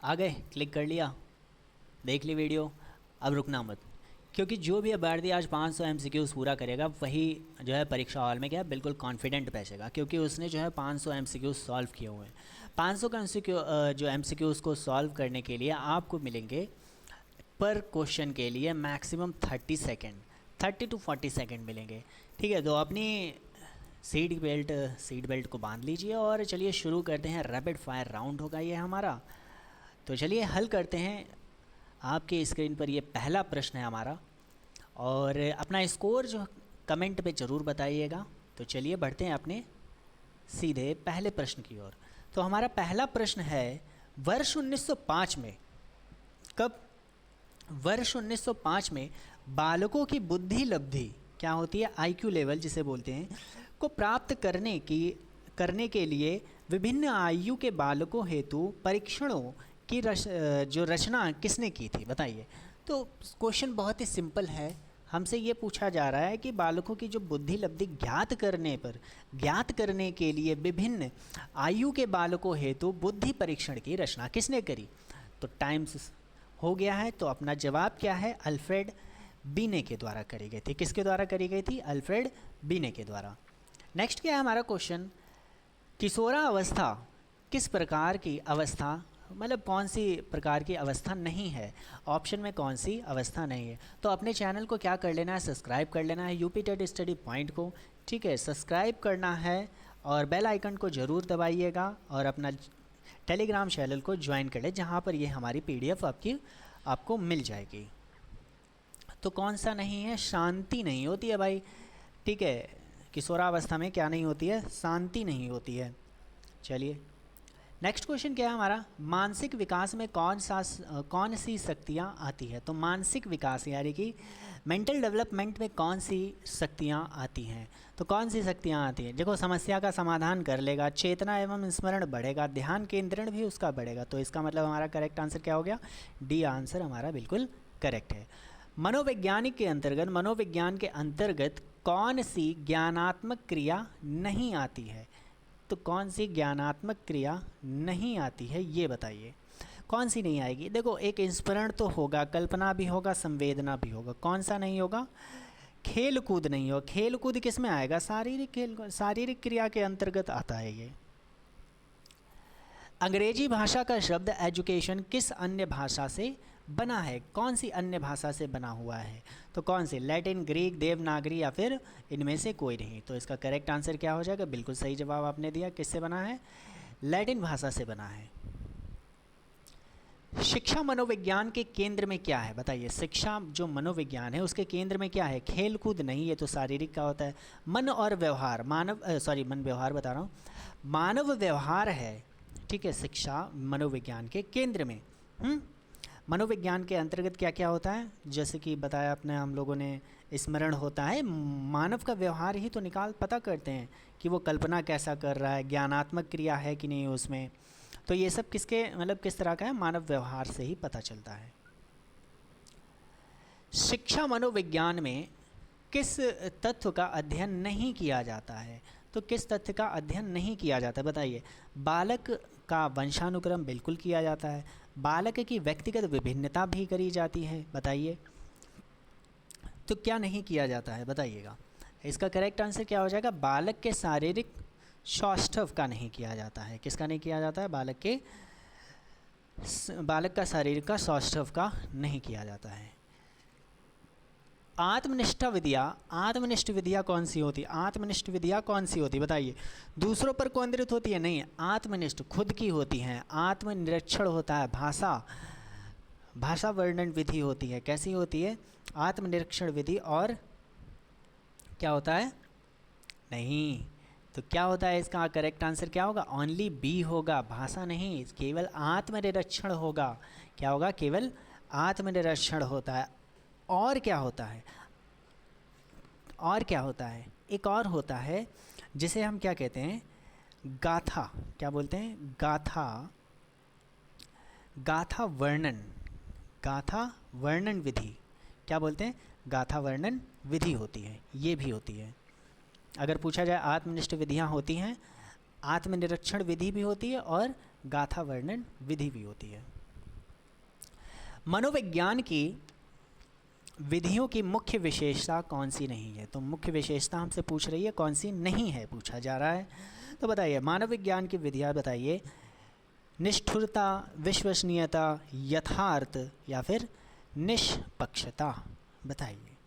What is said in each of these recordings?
आ गए, क्लिक कर लिया, देख ली वीडियो। अब रुकना मत, क्योंकि जो भी अभ्यर्थी आज 500 एमसीक्यूज़ पूरा करेगा वही जो है परीक्षा हॉल में क्या बिल्कुल कॉन्फिडेंट बैठेगा, क्योंकि उसने जो है 500 एमसीक्यूज़ सॉल्व किए हुए हैं। 500 का जो एमसीक्यूज़ को सॉल्व करने के लिए आपको मिलेंगे पर क्वेश्चन के लिए मैक्सिमम 30 सेकेंड, 30 to 40 सेकेंड मिलेंगे। ठीक है, तो अपनी सीट बेल्ट को बांध लीजिए और चलिए शुरू करते हैं। रैपिड फायर राउंड होगा ये हमारा। तो चलिए हल करते हैं। आपके स्क्रीन पर ये पहला प्रश्न है हमारा, और अपना स्कोर जो कमेंट पे ज़रूर बताइएगा। तो चलिए बढ़ते हैं अपने सीधे पहले प्रश्न की ओर। तो हमारा पहला प्रश्न है, वर्ष 1905 में, कब? वर्ष 1905 में बालकों की बुद्धि लब्धि क्या होती है, आईक्यू लेवल जिसे बोलते हैं, को प्राप्त करने के लिए विभिन्न आयु के बालकों हेतु परीक्षणों की जो रचना किसने की थी, बताइए। तो क्वेश्चन बहुत ही सिंपल है। हमसे ये पूछा जा रहा है कि बालकों की जो बुद्धि लब्धि ज्ञात करने के लिए विभिन्न आयु के बालकों हेतु बुद्धि परीक्षण की रचना किसने करी। तो टाइम्स हो गया है, तो अपना जवाब क्या है, अल्फ्रेड बीने के द्वारा करी गई थी। किसके द्वारा करी गई थी? अल्फ्रेड बीने के द्वारा। नेक्स्ट क्या है हमारा क्वेश्चन, किशोरावस्था किस प्रकार की अवस्था, मतलब कौन सी प्रकार की अवस्था नहीं है, ऑप्शन में कौन सी अवस्था नहीं है। तो अपने चैनल को क्या कर लेना है, सब्सक्राइब कर लेना है, यूपी टेट स्टडी पॉइंट को। ठीक है, सब्सक्राइब करना है और बेल आइकन को ज़रूर दबाइएगा, और अपना टेलीग्राम चैनल को ज्वाइन कर ले, जहाँ पर ये हमारी पीडीएफ आपको मिल जाएगी। तो कौन सा नहीं है, शांति नहीं होती है भाई। ठीक है, किशोरावस्था में क्या नहीं होती है, शांति नहीं होती है। चलिए नेक्स्ट क्वेश्चन क्या है हमारा, मानसिक विकास में कौन सी शक्तियाँ आती है। तो मानसिक विकास यानी कि मेंटल डेवलपमेंट में कौन सी शक्तियाँ आती हैं। तो कौन सी शक्तियाँ आती हैं, देखो, समस्या का समाधान कर लेगा, चेतना एवं स्मरण बढ़ेगा, ध्यान केंद्रण भी उसका बढ़ेगा। तो इसका मतलब हमारा करेक्ट आंसर क्या हो गया, डी आंसर हमारा बिल्कुल करेक्ट है। मनोविज्ञान के अंतर्गत कौन सी ज्ञानात्मक क्रिया नहीं आती है। तो कौन सी ज्ञानात्मक क्रिया नहीं आती है, ये बताइए, कौन सी नहीं आएगी। देखो, एक स्मरण तो होगा, कल्पना भी होगा, संवेदना भी होगा, कौन सा नहीं होगा, खेल कूद नहीं होगा। खेल कूद किस में आएगा, शारीरिक क्रिया के अंतर्गत आता है ये। अंग्रेजी भाषा का शब्द एजुकेशन किस अन्य भाषा से बना है, कौन सी अन्य भाषा से बना हुआ है। तो कौन सी, लैटिन, ग्रीक, देवनागरी, या फिर इनमें से कोई नहीं। तो इसका करेक्ट आंसर क्या हो जाएगा, बिल्कुल सही जवाब आपने दिया, किससे बना है, लैटिन भाषा से बना है। शिक्षा मनोविज्ञान के केंद्र में क्या है, बताइए। शिक्षा जो मनोविज्ञान है उसके केंद्र में क्या है, खेल कूद नहीं, ये तो शारीरिक का होता है। मन और व्यवहार, मन व्यवहार बता रहा हूँ, मानव व्यवहार है। ठीक है, शिक्षा मनोविज्ञान के केंद्र में। मनोविज्ञान के अंतर्गत क्या क्या होता है, जैसे कि बताया अपने हम लोगों ने, स्मरण होता है, मानव का व्यवहार ही तो पता करते हैं कि वो कल्पना कैसा कर रहा है, ज्ञानात्मक क्रिया है कि नहीं उसमें। तो ये सब किसके मतलब किस तरह का है, मानव व्यवहार से ही पता चलता है। शिक्षा मनोविज्ञान में किस तत्व का अध्ययन नहीं किया जाता है। तो किस तथ्य का अध्ययन नहीं किया जाता है, बताइए। बालक का वंशानुक्रम बिल्कुल किया जाता है, बालक की व्यक्तिगत विभिन्नता भी करी जाती है, बताइए। तो क्या नहीं किया जाता है, बताइएगा। इसका करेक्ट आंसर क्या हो जाएगा, बालक के शारीरिक सौष्ठव का नहीं किया जाता है। किसका नहीं किया जाता है, बालक का शारीरिक का सौष्ठव का नहीं किया जाता है। आत्मनिष्ठ विद्या कौन सी होती है, आत्मनिष्ठ विद्या कौन सी होती है, बताइए। दूसरों पर केंद्रित होती है, नहीं, आत्मनिष्ठ खुद की होती हैं। आत्मनिरीक्षण होता है, भाषा वर्णन विधि होती है, कैसी होती है, आत्मनिरीक्षण विधि। और क्या होता है, नहीं, तो क्या होता है, इसका करेक्ट आंसर क्या होगा, ओनली बी होगा, भाषा नहीं, केवल आत्मनिरीक्षण होगा। क्या होगा, केवल आत्मनिरीक्षण होता है। और क्या होता है, एक और होता है जिसे हम क्या कहते हैं, गाथा, क्या बोलते हैं, गाथा वर्णन विधि, क्या बोलते हैं, गाथा वर्णन विधि होती है, ये भी होती है। अगर पूछा जाए, आत्मनिष्ठ विधियाँ होती हैं, आत्मनिरीक्षण विधि भी होती है, और गाथा वर्णन विधि भी होती है। मनोविज्ञान की विधियों की मुख्य विशेषता कौन सी नहीं है? तो मुख्य विशेषता हमसे पूछ रही है, कौन सी नहीं है पूछा जा रहा है। तो बताइए, मानव विज्ञान की विधियाँ बताइए। निष्ठुरता, विश्वसनीयता, यथार्थ या फिर निष्पक्षता? बताइए।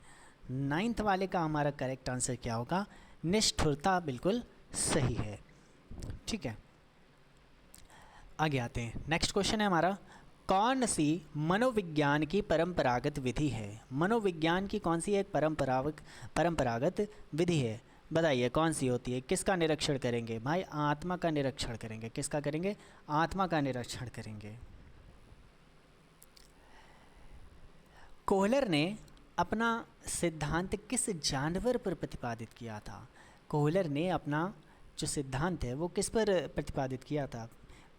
9th वाले का हमारा करेक्ट आंसर क्या होगा? निष्ठुरता बिल्कुल सही है। ठीक है, आगे आते हैं। नेक्स्ट क्वेश्चन है हमारा, कौन सी मनोविज्ञान की परंपरागत विधि है? मनोविज्ञान की कौन सी एक परंपरागत विधि है? बताइए कौन सी होती है? किसका निरीक्षण करेंगे भाई? आत्मा का निरीक्षण करेंगे। किसका करेंगे? आत्मा का निरीक्षण करेंगे। कोहलर ने अपना सिद्धांत किस जानवर पर प्रतिपादित किया था? कोहलर ने अपना जो सिद्धांत है वो किस पर प्रतिपादित किया था?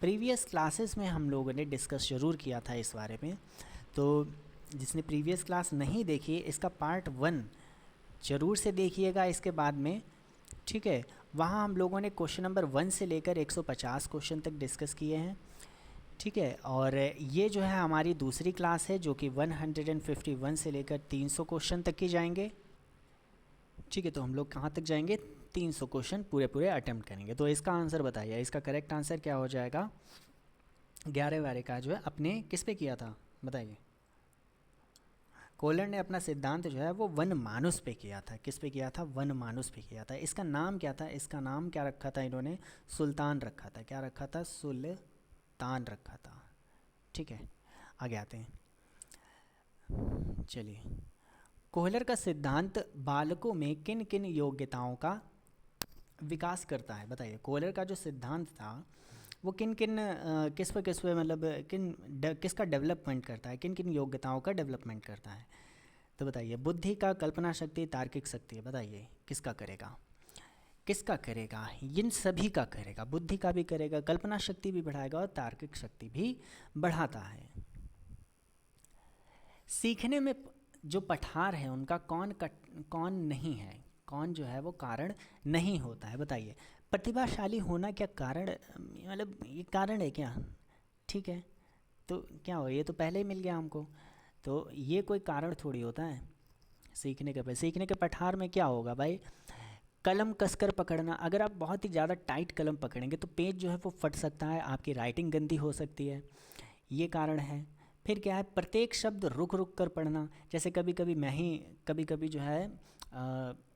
प्रीवियस क्लासेस में हम लोगों ने डिस्कस ज़रूर किया था इस बारे में, तो जिसने प्रीवियस क्लास नहीं देखी इसका पार्ट 1 ज़रूर से देखिएगा इसके बाद में। ठीक है, वहाँ हम लोगों ने क्वेश्चन नंबर 1 से लेकर 150 क्वेश्चन तक डिस्कस किए हैं। ठीक है, और ये जो है हमारी दूसरी क्लास है जो कि 151 से लेकर 300 क्वेश्चन तक की जाएंगे। ठीक है, तो हम लोग कहाँ तक जाएंगे? 300 क्वेश्चन पूरे पूरे अटेम्प्ट करेंगे। तो इसका आंसर बताइए, इसका करेक्ट आंसर क्या हो जाएगा? 11 वाले का जो है अपने किस पे किया था बताइए? कोहलर ने अपना सिद्धांत जो है वो वन मानुस पे किया था। किस पे किया था? वन मानुस पे किया था। इसका नाम क्या था? इसका नाम क्या रखा था इन्होंने? सुल्तान रखा था। क्या रखा था? सुल्तान रखा था। ठीक है, आगे आते हैं। चलिए, कोहलर का सिद्धांत बालकों में किन किन योग्यताओं का विकास करता है? बताइए, कोहलर का जो सिद्धांत था वो किन किन किस पे मतलब किसका डेवलपमेंट करता है? किन किन योग्यताओं का डेवलपमेंट करता है? तो बताइए, बुद्धि का, कल्पना शक्ति, तार्किक शक्ति? बताइए किसका करेगा? किसका करेगा? इन सभी का करेगा। बुद्धि का भी करेगा, कल्पना शक्ति भी बढ़ाएगा और तार्किक शक्ति भी बढ़ाता है। सीखने में जो पठार है उनका कौन नहीं है? कौन जो है वो कारण नहीं होता है? बताइए। प्रतिभाशाली होना क्या कारण, मतलब ये कारण है क्या? ठीक है, तो क्या हो, ये तो पहले ही मिल गया हमको, तो ये कोई कारण थोड़ी होता है। सीखने के पठार में क्या होगा भाई? कलम कसकर पकड़ना। अगर आप बहुत ही ज़्यादा टाइट कलम पकड़ेंगे तो पेज जो है वो फट सकता है, आपकी राइटिंग गंदी हो सकती है, ये कारण है। फिर क्या है? प्रत्येक शब्द रुक रुक कर पढ़ना। जैसे कभी कभी मैं ही कभी कभी जो है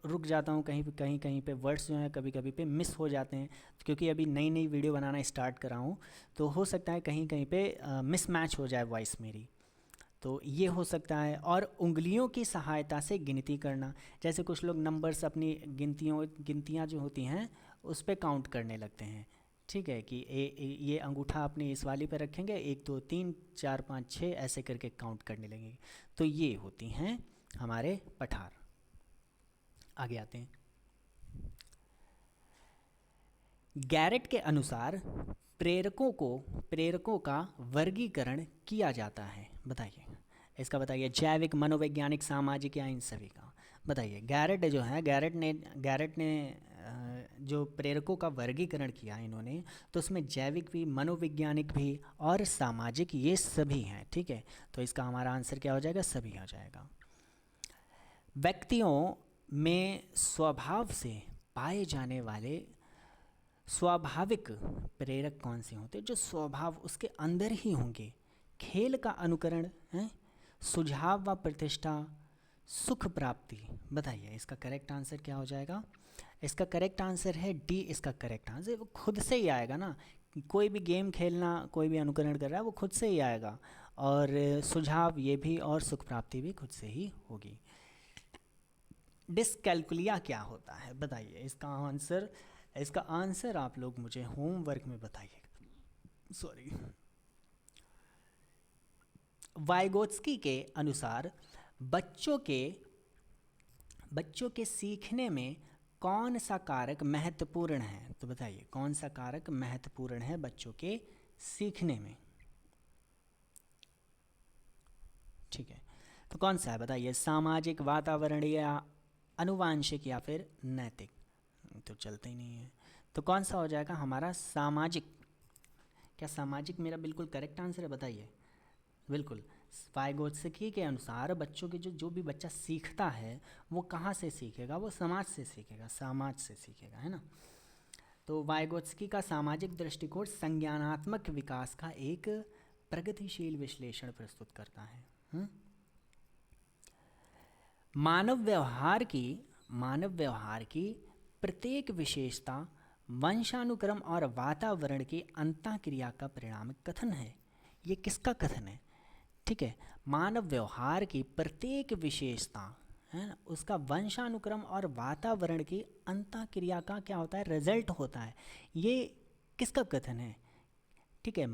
रुक जाता हूँ कहीं पे वर्ड्स जो हैं कभी कभी पे मिस हो जाते हैं, क्योंकि अभी नई नई वीडियो बनाना स्टार्ट करा हूँ, तो हो सकता है कहीं कहीं पे मिस मैच हो जाए वॉइस मेरी, तो ये हो सकता है। और उंगलियों की सहायता से गिनती करना। जैसे कुछ लोग नंबर्स अपनी गिनतियाँ जो होती हैं उस पर काउंट करने लगते हैं। ठीक है, कि ये अंगूठा अपने इस वाली पे रखेंगे, 1 2 3 4 5 6 ऐसे करके काउंट करने लगेंगे। तो ये होती हैं हमारे पठार। आगे आते हैं। गैरेट के अनुसार प्रेरकों का वर्गीकरण किया जाता है। बताइए इसका, बताइए। जैविक, मनोवैज्ञानिक, सामाजिक या इन सभी का? बताइए। गैरेट ने जो प्रेरकों का वर्गीकरण किया इन्होंने, तो उसमें जैविक भी, मनोवैज्ञानिक भी और सामाजिक, ये सभी हैं। ठीक है, तो इसका हमारा आंसर क्या हो जाएगा? सभी हो जाएगा। व्यक्तियों में स्वभाव से पाए जाने वाले स्वाभाविक प्रेरक कौन से होते हैं? जो स्वभाव उसके अंदर ही होंगे। खेल का अनुकरण है, सुझाव व प्रतिष्ठा, सुख प्राप्ति। बताइए इसका करेक्ट आंसर क्या हो जाएगा? इसका करेक्ट आंसर है डी। इसका करेक्ट आंसर वो खुद से ही आएगा ना, कोई भी गेम खेलना, कोई भी अनुकरण कर रहा है वो खुद से ही आएगा, और सुझाव ये भी, और सुख प्राप्ति भी खुद से ही होगी। डिस्कैलकुलिया क्या होता है? बताइए इसका आंसर आप लोग मुझे होमवर्क में बताइएगा। सॉरी। वाइगोत्स्की के अनुसार बच्चों के सीखने में कौन सा कारक महत्वपूर्ण है? तो बताइए कौन सा कारक महत्वपूर्ण है बच्चों के सीखने में? ठीक है, तो कौन सा है बताइए? सामाजिक, वातावरणीय, आनुवांशिक या फिर नैतिक? तो चलते ही नहीं है, तो कौन सा हो जाएगा हमारा? सामाजिक। क्या सामाजिक मेरा बिल्कुल करेक्ट आंसर है? बताइए। बिल्कुल वाइगोत्स्की के अनुसार बच्चों के जो भी बच्चा सीखता है वो कहाँ से सीखेगा, वो समाज से सीखेगा, समाज से सीखेगा, है ना। तो वाइगोत्स्की का सामाजिक दृष्टिकोण संज्ञानात्मक विकास का एक प्रगतिशील विश्लेषण प्रस्तुत करता है। मानव व्यवहार की प्रत्येक विशेषता वंशानुक्रम और वातावरण की अंतःक्रिया का परिणाम कथन है। ये किसका कथन है? ठीक है, मानव व्यवहार की प्रत्येक विशेषता है ना, उसका वंशानुक्रम और वातावरण की अंतःक्रिया का क्या होता है, रिजल्ट होता है। ये किसका कथन है? ठीक है,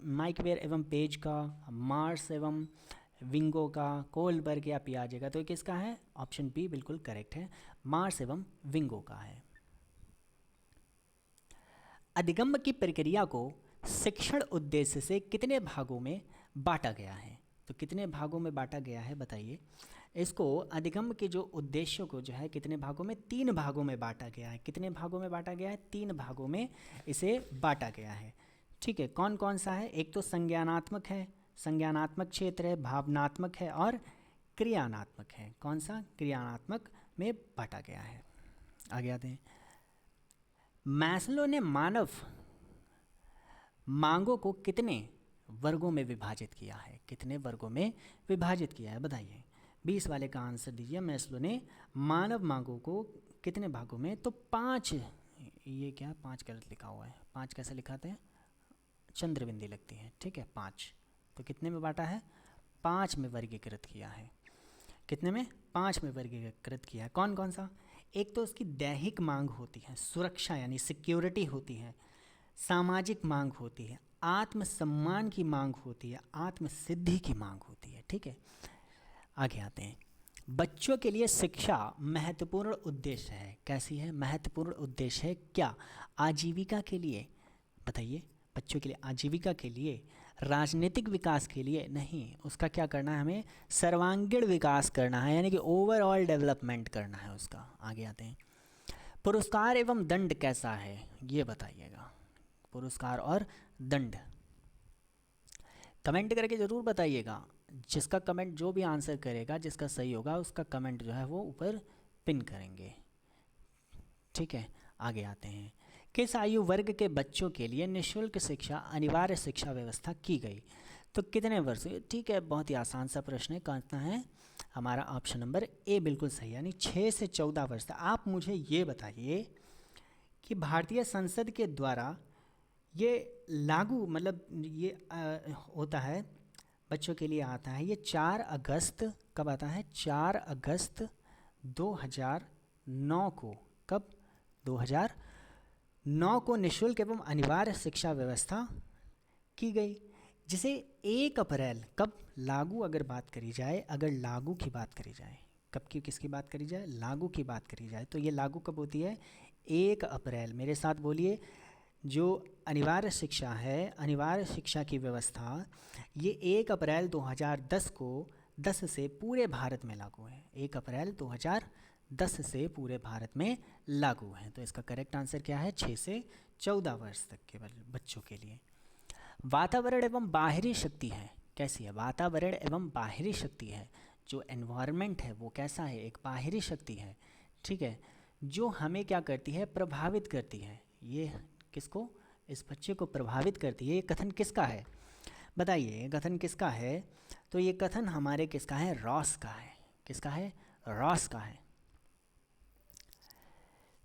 माइकवेयर एवं पेज का, मार्स एवं विंगो का, कोलबर्ग या पियाजे का। तो ये किसका है? ऑप्शन बी बिल्कुल करेक्ट है, मार्स एवं विंगो का है। अधिगम की प्रक्रिया को शिक्षण उद्देश्य से कितने भागों में बांटा गया है? तो कितने भागों में बांटा गया है बताइए। इसको अधिगम के जो उद्देश्यों को जो है कितने भागों में? 3 भागों में बांटा गया है। कितने भागों में बांटा गया है? 3 भागों में इसे बांटा गया है। ठीक है, कौन कौन सा है? एक तो संज्ञानात्मक है, संज्ञानात्मक क्षेत्र है, भावनात्मक है और क्रियानात्मक है। कौन सा? क्रियानात्मक में बांटा गया है। आगे आते हैं। मैस्लो ने मानव मांगों को कितने वर्गों में विभाजित किया है? कितने वर्गों में विभाजित किया है बताइए। 20 वाले का आंसर दीजिए। मैस्लो ने मानव मांगों को कितने भागों में? तो 5। ये क्या 5 गलत लिखा हुआ है। 5 कैसे लिखाते हैं? चंद्रबिंदी लगती है। ठीक है, 5। तो कितने में बांटा है? 5 में वर्गीकृत किया है। कितने में? 5 में वर्गीकृत किया है। कौन कौन सा? एक तो उसकी दैहिक मांग होती है, सुरक्षा यानी सिक्योरिटी होती है, सामाजिक मांग होती है, आत्मसम्मान की मांग होती है, आत्मसिद्धि की मांग होती है। ठीक है, आगे आते हैं। बच्चों के लिए शिक्षा महत्वपूर्ण उद्देश्य है। कैसी है? महत्वपूर्ण उद्देश्य है। क्या? आजीविका के लिए। बताइए। बच्चों के लिए आजीविका के लिए, राजनीतिक विकास के लिए नहीं। उसका क्या करना है? हमें सर्वांगीण विकास करना है, यानी कि ओवरऑल डेवलपमेंट करना है उसका। आगे आते हैं। पुरस्कार एवं दंड कैसा है ये बताइएगा। पुरस्कार और दंड कमेंट करके ज़रूर बताइएगा। जिसका कमेंट, जो भी आंसर करेगा, जिसका सही होगा उसका कमेंट जो है वो ऊपर पिन करेंगे। ठीक है, आगे आते हैं। किस आयु वर्ग के बच्चों के लिए निःशुल्क शिक्षा अनिवार्य शिक्षा व्यवस्था की गई? तो कितने वर्ष? ठीक है, बहुत ही आसान सा प्रश्न है। कहता है हमारा ऑप्शन नंबर ए बिल्कुल सही, यानी 6 से 14 वर्ष तक। आप मुझे ये बताइए कि भारतीय संसद के द्वारा ये लागू, मतलब ये होता है बच्चों के लिए आता है, ये 4 अगस्त कब आता है? 4 अगस्त 2009 को। कब? 2009 को निःशुल्क एवं अनिवार्य शिक्षा व्यवस्था की गई, जिसे 1 अप्रैल कब लागू, अगर बात करी जाए, अगर लागू की बात करी जाए, कब की, किसकी बात करी जाए? लागू की बात करी जाए, तो ये लागू कब होती है? 1 अप्रैल। मेरे साथ बोलिए। जो अनिवार्य शिक्षा है, अनिवार्य शिक्षा की व्यवस्था, ये 1 अप्रैल 2010 को 10 से पूरे भारत में लागू है। 1 अप्रैल 2010 से पूरे भारत में लागू है। तो इसका करेक्ट आंसर क्या है? 6 से 14 वर्ष तक के बच्चों के लिए। वातावरण एवं बाहरी शक्ति है। कैसी है? वातावरण एवं बाहरी शक्ति है। जो एनवायरनमेंट है वो कैसा है? एक बाहरी शक्ति है। ठीक है, जो हमें क्या करती है? प्रभावित करती है। ये किसको? इस बच्चे को प्रभावित करती है। ये कथन किसका है बताइए? ये कथन किसका है? तो ये कथन हमारे किसका है? रॉस का है। किसका है? रॉस का है।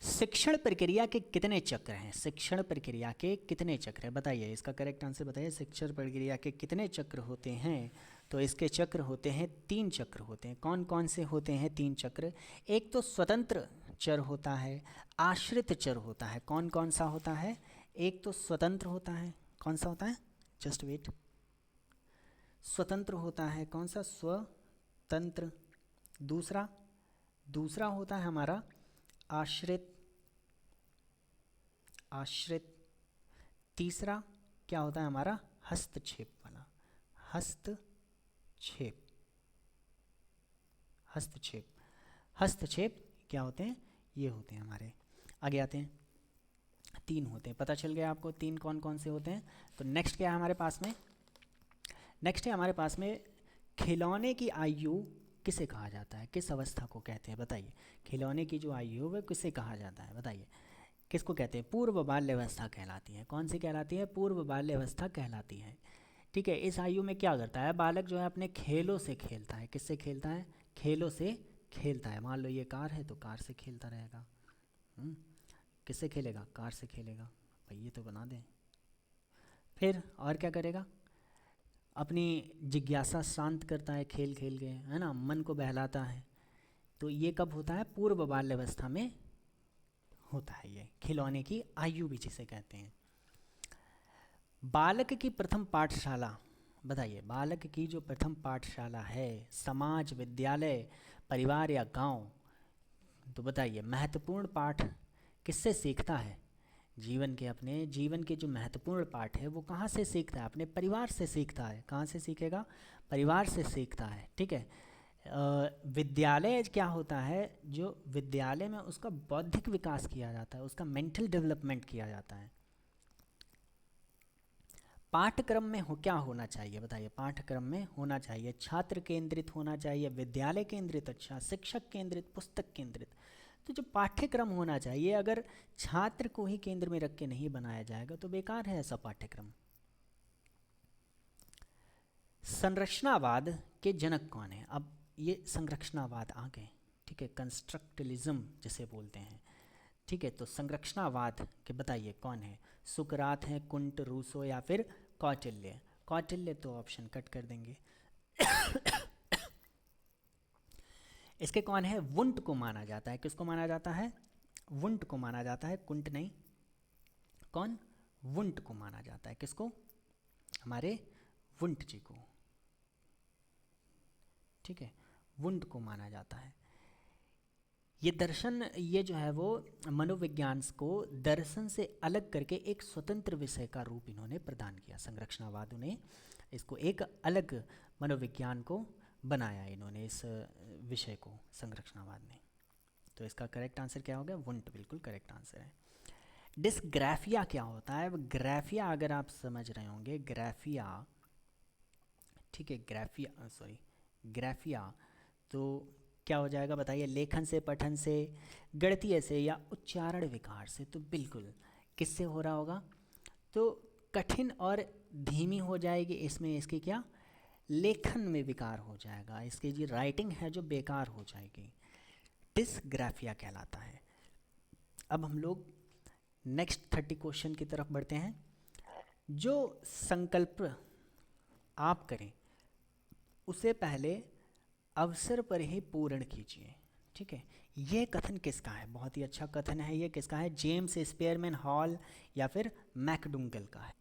शिक्षण प्रक्रिया के कितने चक्र हैं? शिक्षण प्रक्रिया के कितने चक्र हैं बताइए। इसका करेक्ट आंसर बताइए। शिक्षण प्रक्रिया के कितने चक्र होते हैं? तो इसके चक्र होते हैं, 3 चक्र होते हैं। कौन कौन से होते हैं 3 चक्र? एक तो स्वतंत्र चर होता है, आश्रित चर होता है। कौन कौन सा होता है? एक तो स्वतंत्र होता है। कौन सा होता है? Just wait. स्वतंत्र होता है। कौन सा? स्वतंत्र। दूसरा होता है हमारा आश्रित। तीसरा क्या होता है हमारा? हस्तक्षेप वाला। हस्तक्षेप क्या होते हैं? ये होते हैं हमारे। आगे आते हैं। 3 होते हैं। पता चल गया आपको 3 कौन कौन से होते हैं? तो नेक्स्ट क्या है हमारे पास में? नेक्स्ट है हमारे पास में, खिलौने की आयु किसे कहा जाता है, किस अवस्था को कहते हैं बताइए। खिलौने की जो आयु है वह किसे कहा जाता है बताइए, किसको कहते हैं। पूर्व बाल्यावस्था कहलाती है। कौन सी कहलाती है, पूर्व बाल्यावस्था कहलाती है। ठीक है, इस आयु में क्या करता है बालक जो है अपने खेलों से खेलता है। किससे खेलता है, खेलों से खेलता है। मान लो ये कार है तो कार से खेलता रहेगा। किससे खेलेगा, कार से खेलेगा। पहिए तो बना दें। फिर और क्या करेगा, अपनी जिज्ञासा शांत करता है खेल खेल के, है ना, मन को बहलाता है। तो ये कब होता है, पूर्व बाल्यावस्था में होता है ये खिलौने की आयु भी जिसे कहते हैं। बालक की प्रथम पाठशाला बताइए, बालक की जो प्रथम पाठशाला है, समाज, विद्यालय, परिवार या गांव, तो बताइए महत्वपूर्ण पाठ किससे सीखता है। जीवन के, अपने जीवन के जो महत्वपूर्ण पाठ है वो कहाँ से सीखता है, अपने परिवार से सीखता है। कहाँ से सीखेगा, परिवार से सीखता है। ठीक है, विद्यालय क्या होता है, जो विद्यालय में उसका बौद्धिक विकास किया जाता है, उसका मेंटल डेवलपमेंट किया जाता है। पाठ्यक्रम में क्या होना चाहिए बताइए, पाठ्यक्रम में होना चाहिए छात्र केंद्रित होना चाहिए, विद्यालय केंद्रित, अच्छा शिक्षक केंद्रित, पुस्तक केंद्रित। तो जो पाठ्यक्रम होना चाहिए, अगर छात्र को ही केंद्र में रख के नहीं बनाया जाएगा तो बेकार है ऐसा पाठ्यक्रम। संरचनावाद के जनक कौन है। अब ये संरचनावाद आ गए, ठीक है, कंस्ट्रक्टिलिज्म जिसे बोलते हैं। ठीक है, तो संरचनावाद के बताइए कौन है। सुकरात हैं, कुंट, रूसो या फिर कौटिल्य। कौटिल्य तो ऑप्शन कट कर देंगे। इसके कौन है, वुंट को माना जाता है। किसको माना जाता है, वुंट को माना जाता है, कुंट नहीं। कौन, वुंट को माना जाता है। किसको, हमारे वुंट जी को। ठीक है, वुंट को माना जाता है। ये दर्शन, ये जो है वो मनोविज्ञान को दर्शन से अलग करके एक स्वतंत्र विषय का रूप इन्होंने प्रदान किया। संरचनावाद ने इसको एक अलग मनोविज्ञान को बनाया इन्होंने, इस विषय को संरचनावाद ने। तो इसका करेक्ट आंसर क्या होगा, वुंट बिल्कुल करेक्ट आंसर है। डिस्ग्राफिया क्या होता है। ग्राफिया अगर आप समझ रहे होंगे, ग्राफिया, ठीक है, ग्राफिया सॉरी ग्राफिया तो क्या हो जाएगा बताइए, लेखन से, पठन से, गणितीय से या उच्चारण विकार से। तो बिल्कुल किससे हो रहा होगा, तो कठिन और धीमी हो जाएगी इसमें, इसकी क्या, लेखन में विकार हो जाएगा, इसकी जो राइटिंग है जो बेकार हो जाएगी, डिस्ग्राफिया कहलाता है। अब हम लोग नेक्स्ट 30 क्वेश्चन की तरफ बढ़ते हैं। जो संकल्प आप करें उसे पहले अवसर पर ही पूर्ण कीजिए। ठीक है, ये कथन किसका है, बहुत ही अच्छा कथन है ये। किसका है, जेम्स स्पेयरमैन हॉल या फिर मैकडूगल का है।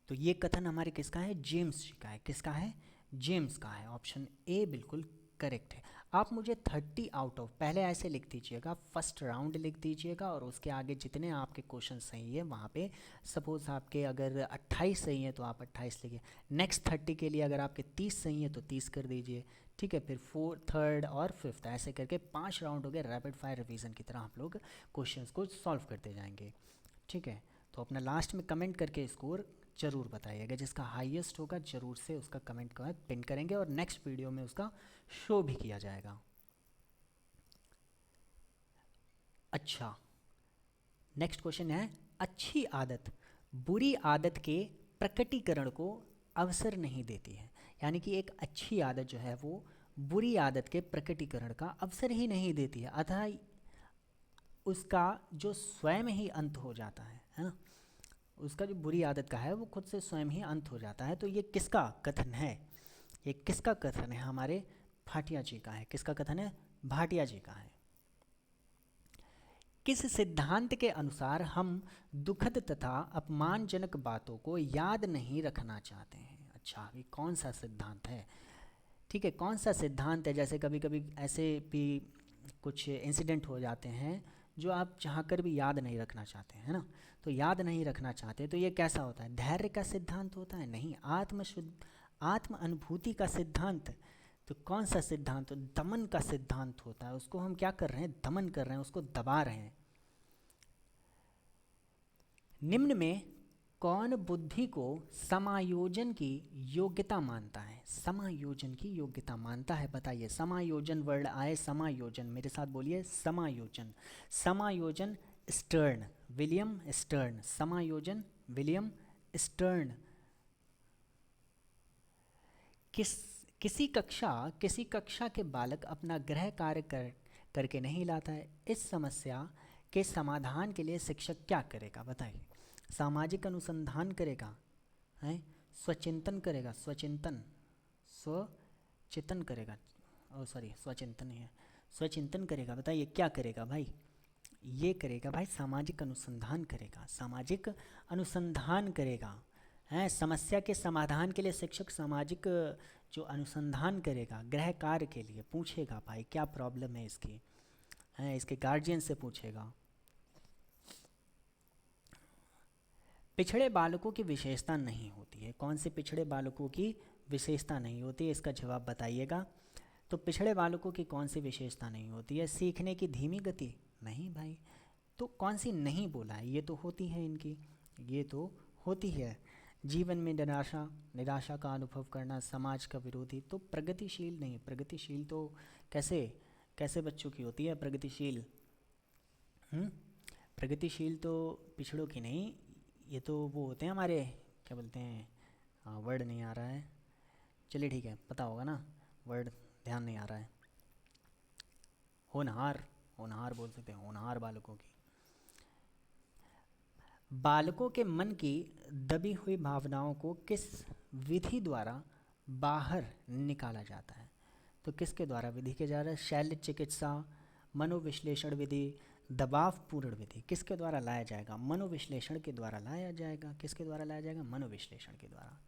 तो ये कथन हमारे किसका है, जेम्स जी का है। किसका है, जेम्स का है। ऑप्शन ए बिल्कुल करेक्ट है। आप मुझे 30 आउट ऑफ, पहले ऐसे लिख दीजिएगा, फर्स्ट राउंड लिख dीजिएगा और उसके आगे जितने आपके क्वेश्चन सही है वहाँ पे, सपोज आपके अगर 28 सही है तो आप 28 लिखिए। नेक्स्ट 30 के लिए अगर आपके 30 सही है तो 30 कर दीजिए। ठीक है, फिर 4th, 3rd और 5th, ऐसे करके 5 राउंड हो गए। रैपिड फायर रिवीजन की तरह आप लोग क्वेश्चंस को सॉल्व करते जाएंगे। ठीक है, तो अपना लास्ट में कमेंट करके स्कोर ज़रूर बताइएगा। जिसका हाईएस्ट होगा ज़रूर से उसका कमेंट को पिन करेंगे और नेक्स्ट वीडियो में उसका शो भी किया जाएगा। अच्छा, नेक्स्ट क्वेश्चन है, अच्छी आदत बुरी आदत के प्रकटीकरण को अवसर नहीं देती है। यानी कि एक अच्छी आदत जो है वो बुरी आदत के प्रकटीकरण का अवसर ही नहीं देती है, अतः उसका जो स्वयं ही अंत हो जाता है ना, उसका जो बुरी आदत का है वो खुद से स्वयं ही अंत हो जाता है। तो ये किसका कथन है, ये किसका कथन है, हमारे भाटिया जी का है। किसका कथन है, भाटिया जी का है। किस सिद्धांत के अनुसार हम दुखद तथा अपमानजनक बातों को याद नहीं रखना चाहते हैं। अच्छा, ये कौन सा सिद्धांत है। ठीक है, कौन सा सिद्धांत है। जैसे कभी कभी ऐसे भी कुछ इंसिडेंट हो जाते हैं जो आप चाहकर भी याद नहीं रखना चाहते हैं ना, तो याद नहीं रखना चाहते तो ये कैसा होता है, धैर्य का सिद्धांत होता है, नहीं, आत्म अनुभूति का सिद्धांत। तो कौन सा सिद्धांत, दमन का सिद्धांत होता है। उसको हम क्या कर रहे हैं, दमन कर रहे हैं, उसको दबा रहे हैं। निम्न में कौन बुद्धि को समायोजन की योग्यता मानता है? समायोजन की योग्यता मानता है, बताइए। समायोजन वर्ड आए, समायोजन, मेरे साथ बोलिए, समायोजन। समायोजन स्टर्न, विलियम स्टर्न। समायोजन विलियम स्टर्न। किसी कक्षा के बालक अपना गृह कार्य करके नहीं लाता है। इस समस्या के समाधान के लिए शिक्षक क्या करेगा, बताइए। सामाजिक अनुसंधान करेगा, हैं, स्वचिंतन करेगा, स्वचिंतन करेगा, ओ सॉरी, स्वचिंतन नहीं है, स्वचिंतन करेगा। बताइए क्या करेगा भाई? ये करेगा भाई, सामाजिक अनुसंधान करेगा, सामाजिक अनुसंधान करेगा। हैं, समस्या के समाधान के लिए शिक्षक सामाजिक जो अनुसंधान करेगा, गृह कार्य के लिए पूछेगा भाई क्या प्रॉब्लम है इसकी, हैं, इसके गार्जियन से पूछेगा। पिछड़े बालकों की विशेषता नहीं होती है। कौन से पिछड़े बालकों की विशेषता नहीं होती है, इसका जवाब बताइएगा। तो पिछड़े बालकों की कौन सी विशेषता नहीं होती है? सीखने की धीमी गति, नहीं भाई। तो कौन सी नहीं बोला है? ये तो होती है इनकी, ये तो होती है। जीवन में निराशा का अनुभव करना, समाज का विरोधी, तो प्रगतिशील नहीं। प्रगतिशील तो कैसे कैसे बच्चों की होती है प्रगतिशील? प्रगतिशील तो पिछड़ों की नहीं, ये तो वो होते हैं हमारे, क्या बोलते हैं, वर्ड नहीं आ रहा है, चलिए ठीक है, पता होगा ना, वर्ड ध्यान नहीं आ रहा है। होनहार, होनहार बोल सकते हैं, होनहार बालकों की। बालकों के मन की दबी हुई भावनाओं को किस विधि द्वारा बाहर निकाला जाता है? तो किसके द्वारा विधि के जा रहा है? शैल्य चिकित्सा, मनोविश्लेषण विधि, दबावपूर्ण विधि, किसके द्वारा लाया जाएगा? मनोविश्लेषण के द्वारा लाया जाएगा। किसके द्वारा लाया जाएगा? मनोविश्लेषण के द्वारा।